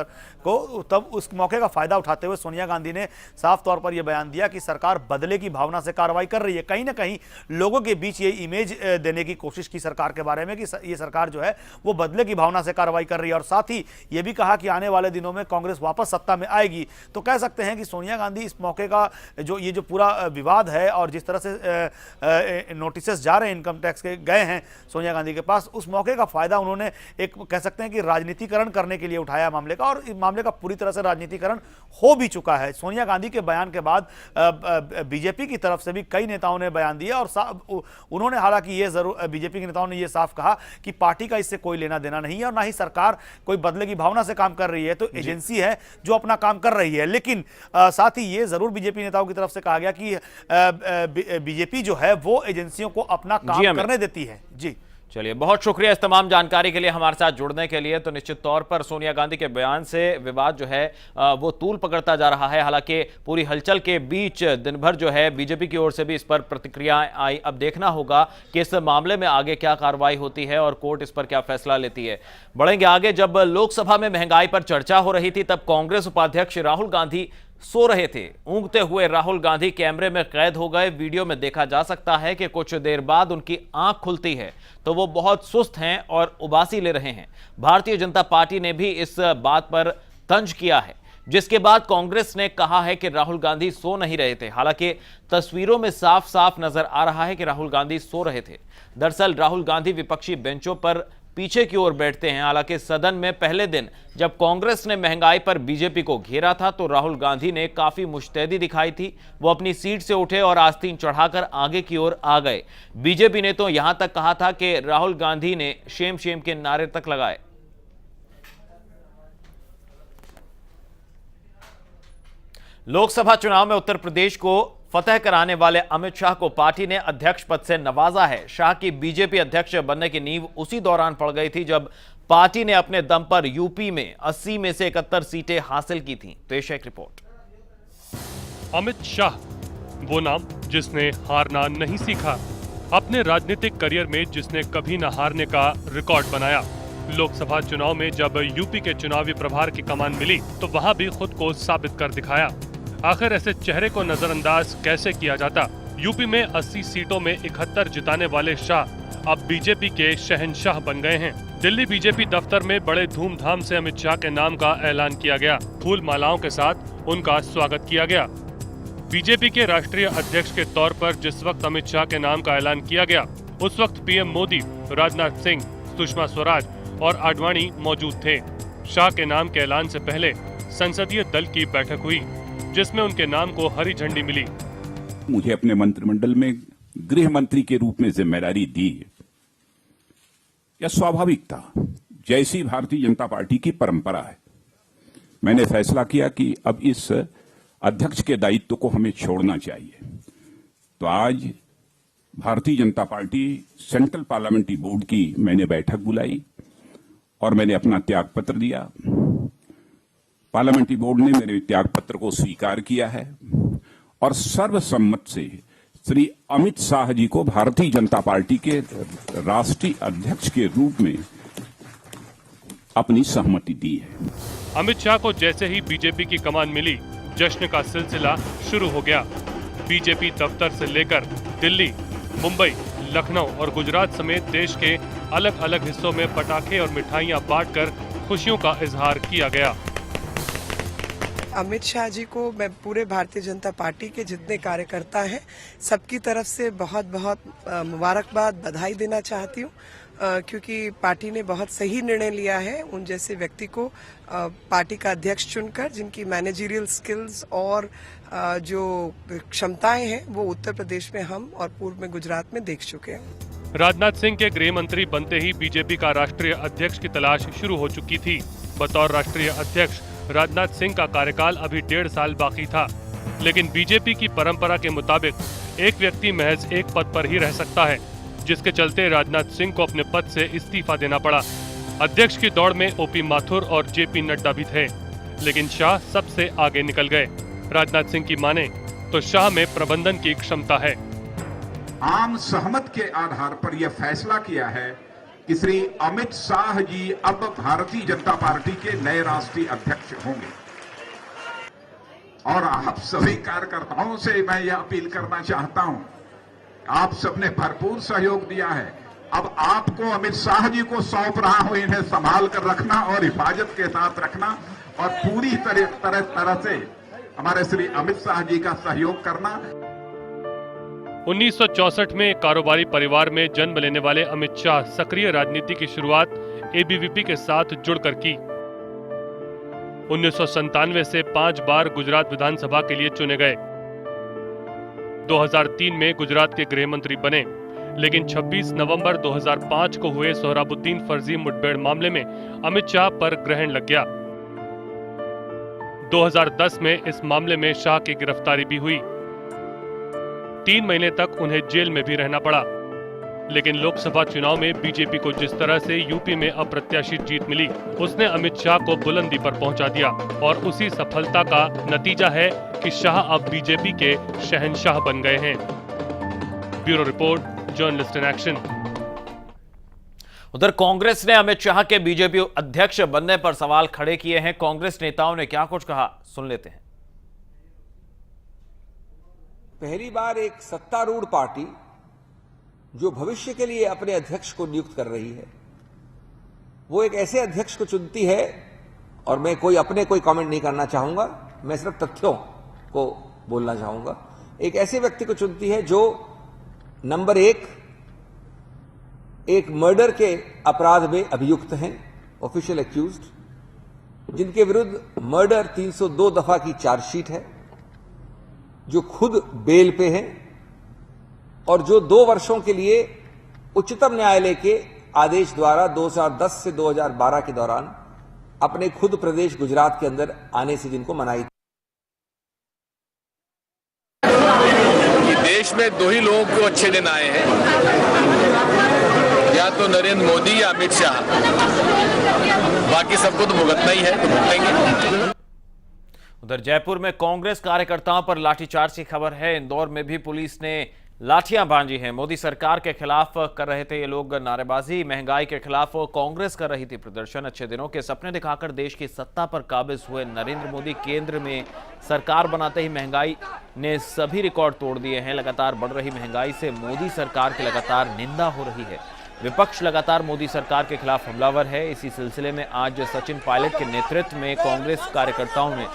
को, तब उस मौके का फ़ायदा उठाते हुए सोनिया गांधी ने साफ तौर पर यह बयान दिया कि सरकार बदले की भावना से कार्रवाई कर रही है। कहीं ना कहीं लोगों के बीच ये इमेज देने की कोशिश की सरकार के बारे में कि ये सरकार जो है वो बदले की भावना से कार्रवाई कर रही है, और साथ ही यह भी कहा कि आने वाले दिनों में कांग्रेस वापस सत्ता में आएगी। तो कह सकते हैं कि सोनिया गांधी इस मौके का जो पूरा विवाद है और जिस तरह से नोटिसेस जा रहे हैं इनकम टैक्स के गए हैं सोनिया गांधी के पास, उस मौके का फायदा उन्होंने एक कह सकते हैं कि राजनीतिकरण करने के लिए उठाया मामले का, और इस मामले का पूरी तरह से राजनीतिकरण हो भी चुका है। सोनिया गांधी के बयान के बाद बीजेपी की तरफ से भी कई नेताओं ने बयान दिया, और उन्होंने हालांकि ये जरूर, बीजेपी के नेताओं ने यह साफ कहा कि पार्टी का इससे कोई लेना देना नहीं है और ना ही सरकार कोई बदले की भावना से काम कर रही है, तो एजेंसी है जो अपना काम कर रही है। लेकिन साथ ही ये जरूर बीजेपी नेताओं की तरफ से कहा गया कि बीजेपी जो है वो एजेंसियों को अपना काम करने देती है। जी चलिए, बहुत शुक्रिया इस तमाम जानकारी के लिए, हमारे साथ जुड़ने के लिए। तो निश्चित तौर पर सोनिया गांधी के बयान से विवाद जो है वो तूल पकड़ता जा रहा है। हालांकि पूरी हलचल के बीच दिन भर जो है बीजेपी की ओर से भी इस पर प्रतिक्रियाएं आई। अब देखना होगा कि इस मामले में आगे क्या कार्रवाई होती है और कोर्ट इस पर क्या फैसला लेती है। बढ़ेंगे आगे। जब लोकसभा में महंगाई पर चर्चा हो रही थी, तब कांग्रेस उपाध्यक्ष राहुल गांधी सो रहे थे। ऊँघते हुए राहुल गांधी कैमरे में कैद हो गए। वीडियो में देखा जा सकता है कि कुछ देर बाद उनकी आंख खुलती है तो वो बहुत सुस्त हैं और उबासी ले रहे हैं। भारतीय जनता पार्टी ने भी इस बात पर तंज किया है, जिसके बाद कांग्रेस ने कहा है कि राहुल गांधी सो नहीं रहे थे। हालांकि तस्वीरों में साफ साफ नजर आ रहा है कि राहुल गांधी सो रहे थे। दरअसल राहुल गांधी विपक्षी बेंचों पर पीछे की ओर बैठते हैं। हालांकि सदन में पहले दिन जब कांग्रेस ने महंगाई पर बीजेपी को घेरा था तो राहुल गांधी ने काफी मुस्तैदी दिखाई थी। वो अपनी सीट से उठे और आस्तीन चढ़ाकर आगे की ओर आ गए। बीजेपी ने तो यहां तक कहा था कि राहुल गांधी ने शेम शेम के नारे तक लगाए। लोकसभा चुनाव में उत्तर प्रदेश को फतह कराने वाले अमित शाह को पार्टी ने अध्यक्ष पद से नवाजा है। शाह की बीजेपी अध्यक्ष बनने की नींव उसी दौरान पड़ गई थी जब पार्टी ने अपने दम पर यूपी में 80 में से 71 सीटें हासिल की थीं। पेश है एक रिपोर्ट। अमित शाह, वो नाम जिसने हारना नहीं सीखा। अपने राजनीतिक करियर में जिसने कभी न हारने का रिकॉर्ड बनाया। लोकसभा चुनाव में जब यूपी के चुनावी प्रभार की कमान मिली तो वहां भी खुद को साबित कर दिखाया। आखिर ऐसे चेहरे को नजरअंदाज कैसे किया जाता। यूपी में 80 सीटों में 71 जिताने वाले शाह अब बीजेपी के शहंशाह बन गए हैं। दिल्ली बीजेपी दफ्तर में बड़े धूमधाम से अमित शाह के नाम का ऐलान किया गया। फूल मालाओं के साथ उनका स्वागत किया गया। बीजेपी के राष्ट्रीय अध्यक्ष के तौर पर जिस वक्त अमित शाह के नाम का ऐलान किया गया उस वक्त पीएम मोदी, राजनाथ सिंह, सुषमा स्वराज और आडवाणी मौजूद थे। शाह के नाम के ऐलान से पहले संसदीय दल की बैठक हुई जिसमें उनके नाम को हरी झंडी मिली। मुझे अपने मंत्रिमंडल में गृह मंत्री के रूप में जिम्मेदारी दी। यह स्वाभाविक था, जैसी भारतीय जनता पार्टी की परंपरा है। मैंने फैसला किया कि अब इस अध्यक्ष के दायित्व को हमें छोड़ना चाहिए। तो आज Bharatiya Janata party central parliamentary board की मैंने बैठक बुलाई और मैंने अपना त्याग पत्र दिया। पार्लियामेंट्री बोर्ड ने मेरे त्याग पत्र को स्वीकार किया है और सर्वसम्मत से श्री अमित शाह जी को भारतीय जनता पार्टी के राष्ट्रीय अध्यक्ष के रूप में अपनी सहमति दी है। अमित शाह को जैसे ही बीजेपी की कमान मिली, जश्न का सिलसिला शुरू हो गया। बीजेपी दफ्तर से लेकर दिल्ली, मुंबई, लखनऊ और गुजरात समेत देश के अलग अलग हिस्सों में पटाखे और मिठाइयां बांटकर खुशियों का इजहार किया गया। अमित शाह जी को मैं पूरे भारतीय जनता पार्टी के जितने कार्यकर्ता हैं सबकी तरफ से बहुत बहुत मुबारकबाद, बधाई देना चाहती हूँ, क्योंकि पार्टी ने बहुत सही निर्णय लिया है उन जैसे व्यक्ति को पार्टी का अध्यक्ष चुनकर, जिनकी मैनेजरियल स्किल्स और जो क्षमताएं हैं वो उत्तर प्रदेश में हम और पूर्व में गुजरात में देख चुके हैं। राजनाथ सिंह के गृह मंत्री बनते ही बीजेपी का राष्ट्रीय अध्यक्ष की तलाश शुरू हो चुकी थी। बतौर राष्ट्रीय अध्यक्ष राजनाथ सिंह का कार्यकाल अभी 1.5 साल बाकी था, लेकिन बीजेपी की परंपरा के मुताबिक एक व्यक्ति महज एक पद पर ही रह सकता है, जिसके चलते राजनाथ सिंह को अपने पद से इस्तीफा देना पड़ा। अध्यक्ष की दौड़ में ओपी माथुर और जेपी नड्डा भी थे, लेकिन शाह सबसे आगे निकल गए। राजनाथ सिंह की माने तो शाह में प्रबंधन की क्षमता है। आम सहमत के आधार पर यह फैसला किया है कि श्री अमित शाह जी अब भारतीय जनता पार्टी के नए राष्ट्रीय अध्यक्ष होंगे। और आप सभी कार्यकर्ताओं से मैं यह अपील करना चाहता हूं, आप सबने भरपूर सहयोग दिया है। अब आपको अमित शाह जी को सौंप रहा हूं, इन्हें संभाल कर रखना और हिफाजत के साथ रखना और पूरी तरह से हमारे श्री अमित शाह जी का सहयोग करना। 1964 में एक कारोबारी परिवार में जन्म लेने वाले अमित शाह सक्रिय राजनीति की शुरुआत एबीवीपी के साथ जुड़कर की। 1997 से 5 बार गुजरात विधानसभा के लिए चुने गए। 2003 में गुजरात के गृह मंत्री बने, लेकिन 26 नवंबर 2005 को हुए सोहराबुद्दीन फर्जी मुठभेड़ मामले में अमित शाह पर ग्रहण लग गया। 2010 में इस मामले में शाह की गिरफ्तारी भी हुई। 3 महीने तक उन्हें जेल में भी रहना पड़ा। लेकिन लोकसभा चुनाव में बीजेपी को जिस तरह से यूपी में अप्रत्याशित जीत मिली, उसने अमित शाह को बुलंदी पर पहुंचा दिया और उसी सफलता का नतीजा है कि शाह अब बीजेपी के शहंशाह बन गए हैं। Bureau report, journalist in action. उधर कांग्रेस ने अमित शाह के बीजेपी अध्यक्ष बनने पर सवाल खड़े किए हैं। कांग्रेस नेताओं ने क्या कुछ कहा, सुन लेते हैं। पहली बार एक सत्तारूढ़ पार्टी जो भविष्य के लिए अपने अध्यक्ष को नियुक्त कर रही है, वो एक ऐसे अध्यक्ष को चुनती है, और मैं कोई कमेंट नहीं करना चाहूंगा, मैं सिर्फ तथ्यों को बोलना चाहूंगा। एक ऐसे व्यक्ति को चुनती है जो नंबर एक मर्डर के अपराध में अभियुक्त हैं, ऑफिशियल एक्यूज्ड, जिनके विरुद्ध मर्डर 302 दफा की चार्जशीट है, जो खुद बेल पे हैं और जो 2 वर्षों के लिए उच्चतम न्यायालय के आदेश द्वारा 2010 से 2012 के दौरान अपने खुद प्रदेश गुजरात के अंदर आने से जिनको मनाई। देश में 2 ही लोगों को अच्छे दिन आए हैं, या तो नरेंद्र मोदी या अमित शाह, बाकी सबको तो भुगतना ही है, तो भुगतेंगे। उधर जयपुर में कांग्रेस कार्यकर्ताओं पर लाठीचार्ज की खबर है। इंदौर में भी पुलिस ने लाठियां बांधी हैं। मोदी सरकार के खिलाफ कर रहे थे ये लोग नारेबाजी। महंगाई के खिलाफ कांग्रेस कर रही थी प्रदर्शन। अच्छे दिनों के सपने दिखाकर देश की सत्ता पर काबिज हुए नरेंद्र मोदी केंद्र में सरकार बनाते ही महंगाई ने सभी रिकॉर्ड तोड़ दिए हैं। लगातार बढ़ रही महंगाई से मोदी सरकार की लगातार निंदा हो रही है। विपक्ष लगातार मोदी सरकार के खिलाफ हमलावर है। इसी सिलसिले में आज सचिन पायलट के नेतृत्व में कांग्रेस कार्यकर्ताओं ने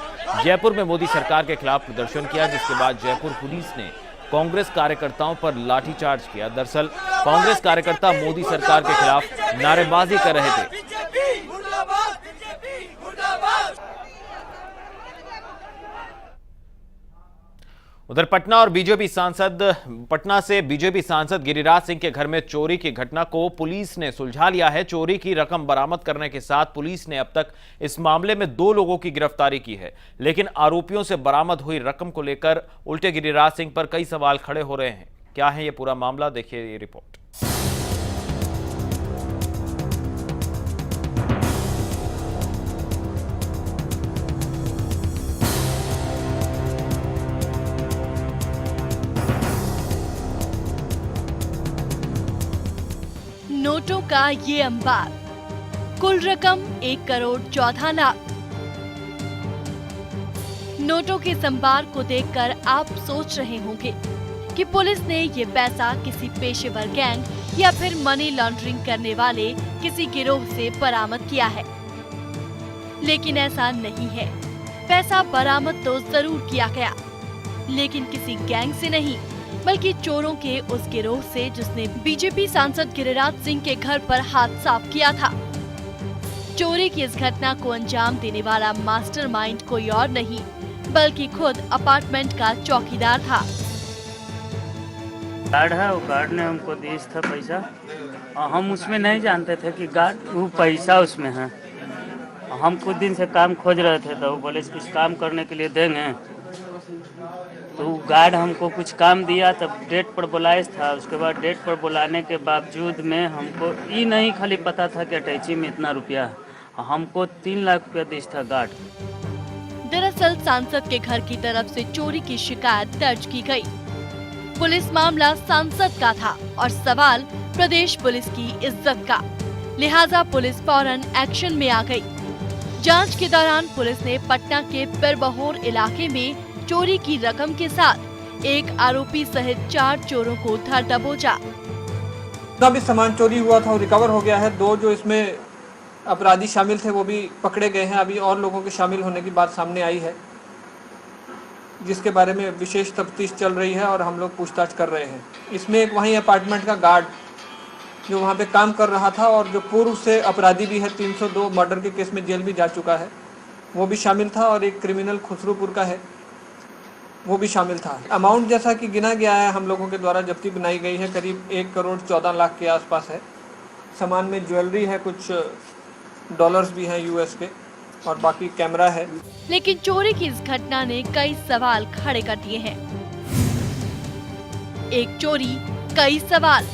जयपुर में मोदी सरकार के खिलाफ प्रदर्शन किया, जिसके बाद जयपुर पुलिस ने कांग्रेस कार्यकर्ताओं पर लाठीचार्ज किया। दरअसल कांग्रेस कार्यकर्ता मोदी सरकार के खिलाफ नारेबाजी कर रहे थे। उधर पटना से बीजेपी सांसद गिरिराज सिंह के घर में चोरी की घटना को पुलिस ने सुलझा लिया है। चोरी की रकम बरामद करने के साथ पुलिस ने अब तक इस मामले में 2 लोगों की गिरफ्तारी की है, लेकिन आरोपियों से बरामद हुई रकम को लेकर उल्टे गिरिराज सिंह पर कई सवाल खड़े हो रहे हैं। क्या है ये पूरा मामला, देखिए ये रिपोर्ट। नोटों का ये अंबार, कुल रकम 1,14,00,000। नोटों के इस अंबार को देखकर आप सोच रहे होंगे कि पुलिस ने ये पैसा किसी पेशेवर गैंग या फिर मनी लॉन्ड्रिंग करने वाले किसी गिरोह से बरामद किया है, लेकिन ऐसा नहीं है। पैसा बरामद तो जरूर किया गया, लेकिन किसी गैंग से नहीं, बल्कि चोरों के उस गिरोह से जिसने बीजेपी सांसद गिरिराज सिंह के घर पर हाथ साफ किया था। चोरी की इस घटना को अंजाम देने वाला मास्टरमाइंड कोई और नहीं, बल्कि खुद अपार्टमेंट का चौकीदार था। गार्ड है, वो गार्ड ने हमको दिया था पैसा, और हम उसमें नहीं जानते थे कि गार्ड वो पैसा उसमें है। हम कुछ दिन से काम खोज रहे थे, तो वो बोले कुछ काम करने के लिए देंगे, तो गार्ड हमको कुछ काम दिया, तब डेट पर बुलाया था। उसके बाद डेट पर बुलाने के बावजूद में हमको ये नहीं खाली पता था कि अटैची में इतना रुपया है, हमको 3 लाख रुपया दिया था गार्ड। दरअसल सांसद के घर की तरफ से चोरी की शिकायत दर्ज की गई। पुलिस मामला सांसद का था और सवाल प्रदेश पुलिस की इज्जत का, लिहाजा पुलिस फौरन एक्शन में आ गई। जांच के दौरान पुलिस ने पटना के बिरबहोर इलाके में चोरी की रकम के साथ एक आरोपी सहित 4 चोरों को धर दबोचा। जितना भी सामान चोरी हुआ था वो रिकवर हो गया है। 2 जो इसमें अपराधी शामिल थे वो भी पकड़े गए हैं। अभी और लोगों के शामिल होने की बात सामने आई है, जिसके बारे में विशेष तफ्तीश चल रही है और हम लोग पूछताछ कर रहे हैं। इसमें एक वहीं अपार्टमेंट का गार्ड जो वहाँ पे काम कर रहा था और जो पूर्व से अपराधी भी है, 302 मर्डर के केस में जेल भी जा चुका है, वो भी शामिल था, और एक क्रिमिनल खुसरूपुर का है, वो भी शामिल था। अमाउंट जैसा कि गिना गया है, हम लोगों के द्वारा जब्ती बनाई गई है, करीब 1,14,00,000 के आसपास है। सामान में ज्वेलरी है, कुछ डॉलर्स भी हैं यूएस के, और बाकी कैमरा है। लेकिन चोरी की इस घटना ने कई सवाल खड़े कर दिए हैं। एक चोरी, कई सवाल।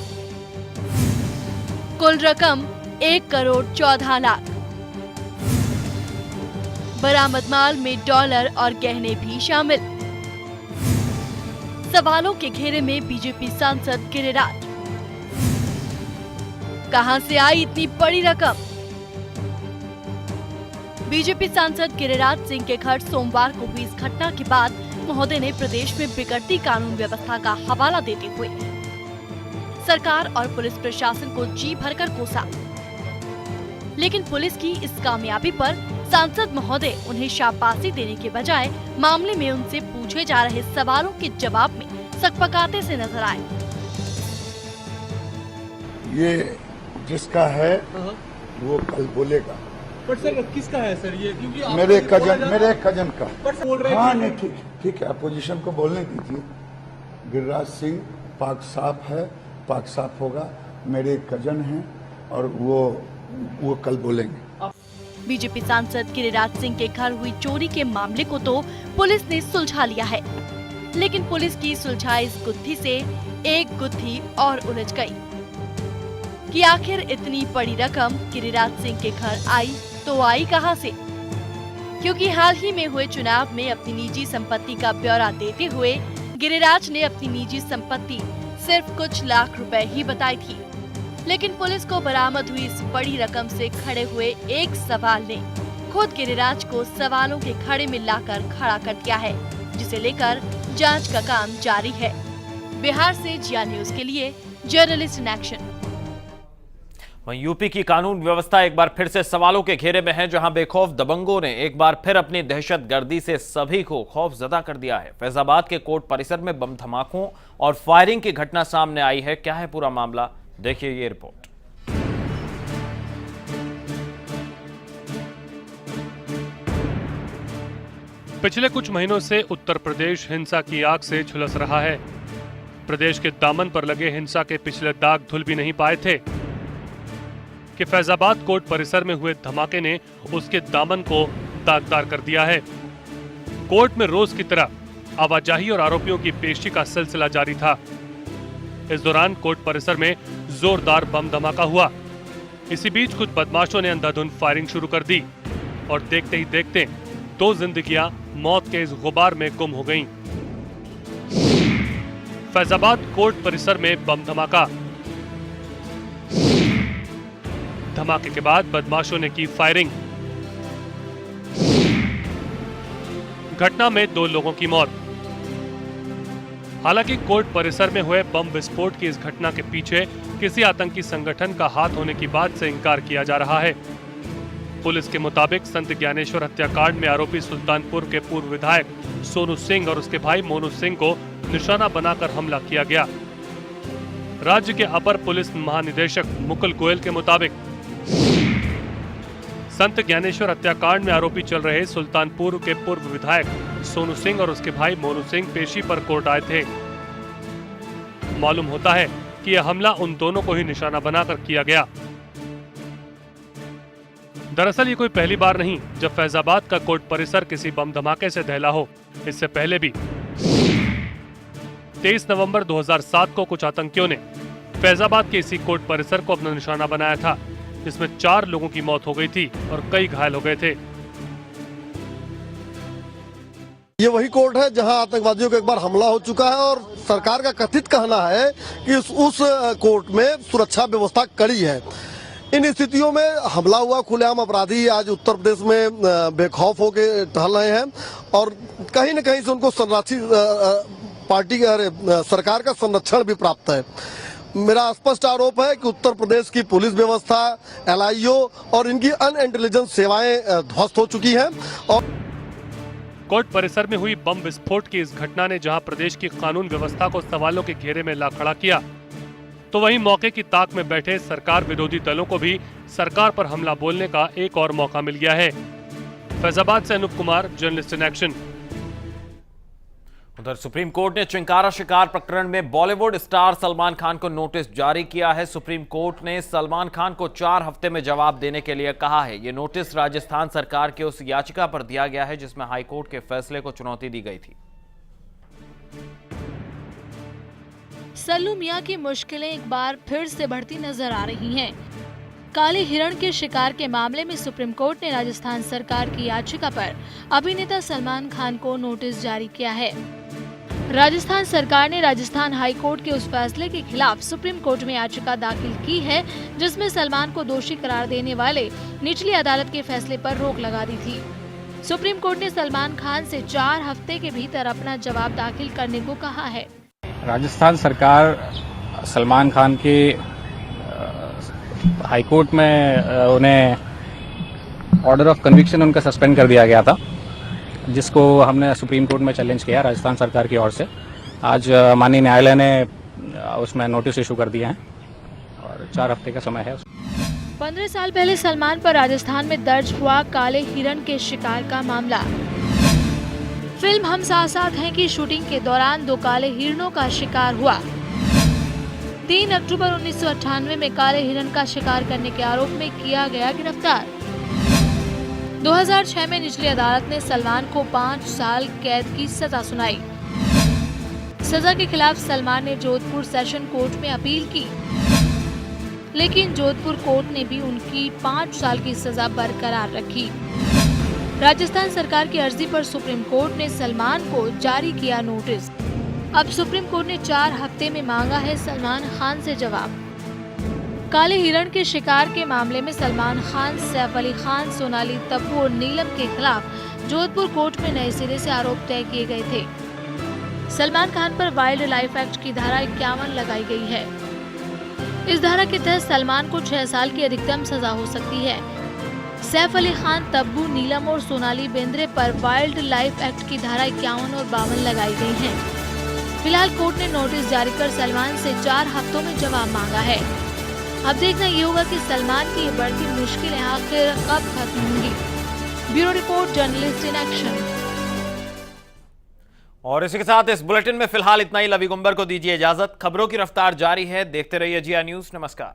कुल रकम 1,14,00,000। बरामद माल में डॉलर और गहने भी शामिल। सवालों के घेरे में बीजेपी सांसद गिरिराज। कहां से आई इतनी बड़ी रकम? बीजेपी सांसद गिरिराज सिंह के घर सोमवार को हुई इस घटना के बाद सांसद महोदय ने प्रदेश में बिगड़ती कानून व्यवस्था का हवाला देते हुए सरकार और पुलिस प्रशासन को जी भरकर कोसा। लेकिन पुलिस की इस कामयाबी पर सांसद महोदय उन्हें शाबाशी देने के बजाय मामले में उनसे पूछे जा रहे सवालों के जवाब में सकपकाते से नजर आए। ये जिसका है वो कल बोलेगा। बट सर किसका है सर ये? क्योंकि मेरे कजन का। हाँ नहीं ठीक है, अपोजिशन को बोलने दीजिए। गिरिराज सिंह पाक साफ है, पाक साफ होगा, मेरे कजन हैं और वो कल बोलेंगे। बीजेपी सांसद गिरिराज सिंह के घर हुई चोरी के मामले को तो पुलिस ने सुलझा लिया है, लेकिन पुलिस की सुलझाई इस गुत्थी से एक गुत्थी और उलझ गई कि आखिर इतनी बड़ी रकम गिरिराज सिंह के घर आई तो आई कहां से? क्योंकि हाल ही में हुए चुनाव में अपनी निजी संपत्ति का ब्यौरा देते हुए गिरिराज ने अपनी निजी संपत्ति सिर्फ कुछ लाख रुपए ही बताई थी, लेकिन पुलिस को बरामद हुई इस बड़ी रकम से खड़े हुए एक सवाल ने खुद गिरिराज को सवालों के खड़े में लाकर खड़ा कर दिया है, जिसे लेकर जांच का काम जारी है। बिहार से जिया न्यूज के लिए जर्नलिस्ट इन एक्शन। वहीं यूपी की कानून व्यवस्था एक बार फिर से सवालों के घेरे में है, जहां बेखौफ दबंगों ने एक बार फिर अपनी दहशतगर्दी से सभी को खौफजदा कर दिया है। फैजाबाद के कोर्ट परिसर में बम धमाकों और फायरिंग की घटना सामने आई है। क्या है पूरा मामला, देखिए ये रिपोर्ट। पिछले कुछ महीनों से उत्तर प्रदेश हिंसा की आग से झुलस रहा है। प्रदेश के दामन पर लगे हिंसा के पिछले दाग धुल भी नहीं पाए थे कि फैजाबाद कोर्ट परिसर में हुए धमाके ने उसके दामन को दागदार कर दिया है। कोर्ट में रोज की तरह आवाजाही और आरोपियों की पेशी का सिलसिला जारी था। इस दौरान कोर्ट परिसर में जोरदार बम धमाका हुआ। इसी बीच कुछ बदमाशों ने अंधाधुंध फायरिंग शुरू कर दी और देखते ही देखते 2 जिंदगियां मौत के इस गुबार में गुम हो गईं। फैजाबाद कोर्ट परिसर में बम धमाका। धमाके के बाद बदमाशों ने की फायरिंग। घटना में 2 लोगों की मौत। हालांकि कोर्ट परिसर में हुए बम विस्फोट की इस घटना के पीछे किसी आतंकी संगठन का हाथ होने की बात से इंकार किया जा रहा है। पुलिस के मुताबिक संत ज्ञानेश्वर हत्याकांड में आरोपी सुल्तानपुर के पूर्व विधायक सोनू सिंह और उसके भाई मोनू सिंह को निशाना बनाकर हमला किया गया। राज्य के अपर पुलिस महानिदेशक मुकुल गोयल के मुताबिक संत ज्ञानेश्वर हत्याकांड में आरोपी चल रहे सुल्तानपुर के पूर्व विधायक सोनू सिंह और उसके भाई मोनू सिंह पेशी पर कोर्ट आए थे। मालूम होता है कि यह हमला उन दोनों को ही निशाना बनाकर किया गया। दरअसल ये कोई पहली बार नहीं जब फैजाबाद का कोर्ट परिसर किसी बम धमाके से दहला हो। इससे पहले भी 23 नवंबर 2007 को कुछ आतंकियों ने फैजाबाद के इसी कोर्ट परिसर को अपना निशाना बनाया था, जिसमें 4 लोगों की मौत हो गई थी और कई घायल हो गए थे। ये वही कोर्ट है जहां आतंकवादियों का एक बार हमला हो चुका है और सरकार का कथित कहना है कि उस कोर्ट में सुरक्षा व्यवस्था कड़ी है। इन स्थितियों में हमला हुआ, खुलेआम अपराधी आज उत्तर प्रदेश में बेखौफ होके टहल रहे हैं और कहीं न कहीं से उनको सरकार का संरक्षण भी प्राप्त है। मेरा स्पष्ट आरोप है कि उत्तर प्रदेश की पुलिस व्यवस्था, LIO और इनकी अनइंटेलिजेंस सेवाएं ध्वस्त हो चुकी हैं। और कोर्ट परिसर में हुई बम विस्फोट की इस घटना ने जहां प्रदेश की कानून व्यवस्था को सवालों के घेरे में ला खड़ा किया, तो वहीं मौके की ताक में बैठे सरकार विरोधी दलों को भी सरकार पर हमला बोलने का एक और मौका मिल गया है। फैजाबाद से Anoop Kumar, journalist in action. उधर सुप्रीम कोर्ट ने चिंकारा शिकार प्रकरण में बॉलीवुड स्टार सलमान खान को नोटिस जारी किया है। सुप्रीम कोर्ट ने सलमान खान को 4 हफ्ते में जवाब देने के लिए कहा है। ये नोटिस राजस्थान सरकार के उस याचिका पर दिया गया है जिसमें हाईकोर्ट के फैसले को चुनौती दी गई थी। सल्लू मियां की मुश्किलें एक बार फिर से बढ़ती नजर आ रही हैं। काले हिरण के शिकार के मामले में सुप्रीम कोर्ट ने राजस्थान सरकार की याचिका पर अभिनेता सलमान खान को नोटिस जारी किया है। राजस्थान सरकार ने राजस्थान हाई कोर्ट के उस फैसले के खिलाफ सुप्रीम कोर्ट में याचिका दाखिल की है जिसमें सलमान को दोषी करार देने वाले निचली अदालत के फैसले पर रोक लगा दी थी। सुप्रीम कोर्ट ने सलमान खान से 4 हफ्ते के भीतर अपना जवाब दाखिल करने को कहा है। राजस्थान सरकार सलमान खान के हाईकोर्ट में उन्हें ऑर्डर ऑफ कन्विक्शन उनका सस्पेंड कर दिया गया था, जिसको हमने सुप्रीम कोर्ट में चैलेंज किया राजस्थान सरकार की ओर से। आज माननीय न्यायालय ने उसमें नोटिस इशू कर दिया है और 4 हफ्ते का समय है। 15 साल पहले सलमान पर राजस्थान में दर्ज हुआ काले हिरण के शिकार का मामला। फिल्म हम साथ साथ हैं की शूटिंग के दौरान 2 काले हिरणों का शिकार हुआ। 3 अक्टूबर 1998 में काले हिरण का शिकार करने के आरोप में किया गया गिरफ्तार। 2006 में निचली अदालत ने सलमान को 5 साल कैद की सजा सुनाई। सजा के खिलाफ सलमान ने जोधपुर सेशन कोर्ट में अपील की, लेकिन जोधपुर कोर्ट ने भी उनकी 5 साल की सजा बरकरार रखी। राजस्थान सरकार की अर्जी पर सुप्रीम कोर्ट ने सलमान को जारी किया नोटिस। अब सुप्रीम कोर्ट ने 4 हफ्ते में मांगा है सलमान खान से जवाब। काले हिरण के शिकार के मामले में सलमान खान, सैफ अली खान, सोनाली तब्बू और नीलम के खिलाफ जोधपुर कोर्ट में नए सिरे से आरोप तय किए गए थे। सलमान खान पर वाइल्ड लाइफ एक्ट की धारा 51 लगाई गई है। इस धारा के तहत सलमान को 6 साल की अधिकतम सजा हो सकती है। सैफ अली खान, तब्बू, नीलम और सोनाली बेंद्रे पर वाइल्ड लाइफ एक्ट की धारा 51 और 52 लगाई गई है। फिलहाल कोर्ट ने नोटिस जारी कर सलमान से 4 हफ्तों में जवाब मांगा है। अब देखना ये होगा कि सलमान की ये बढ़ती मुश्किलें आखिर कब खत्म होंगी। Bureau report, journalist in action. और इसी के साथ इस बुलेटिन में फिलहाल इतना ही। लवी गुंबर को दीजिए इजाजत। खबरों की रफ्तार जारी है, देखते रहिए जिया न्यूज। नमस्कार।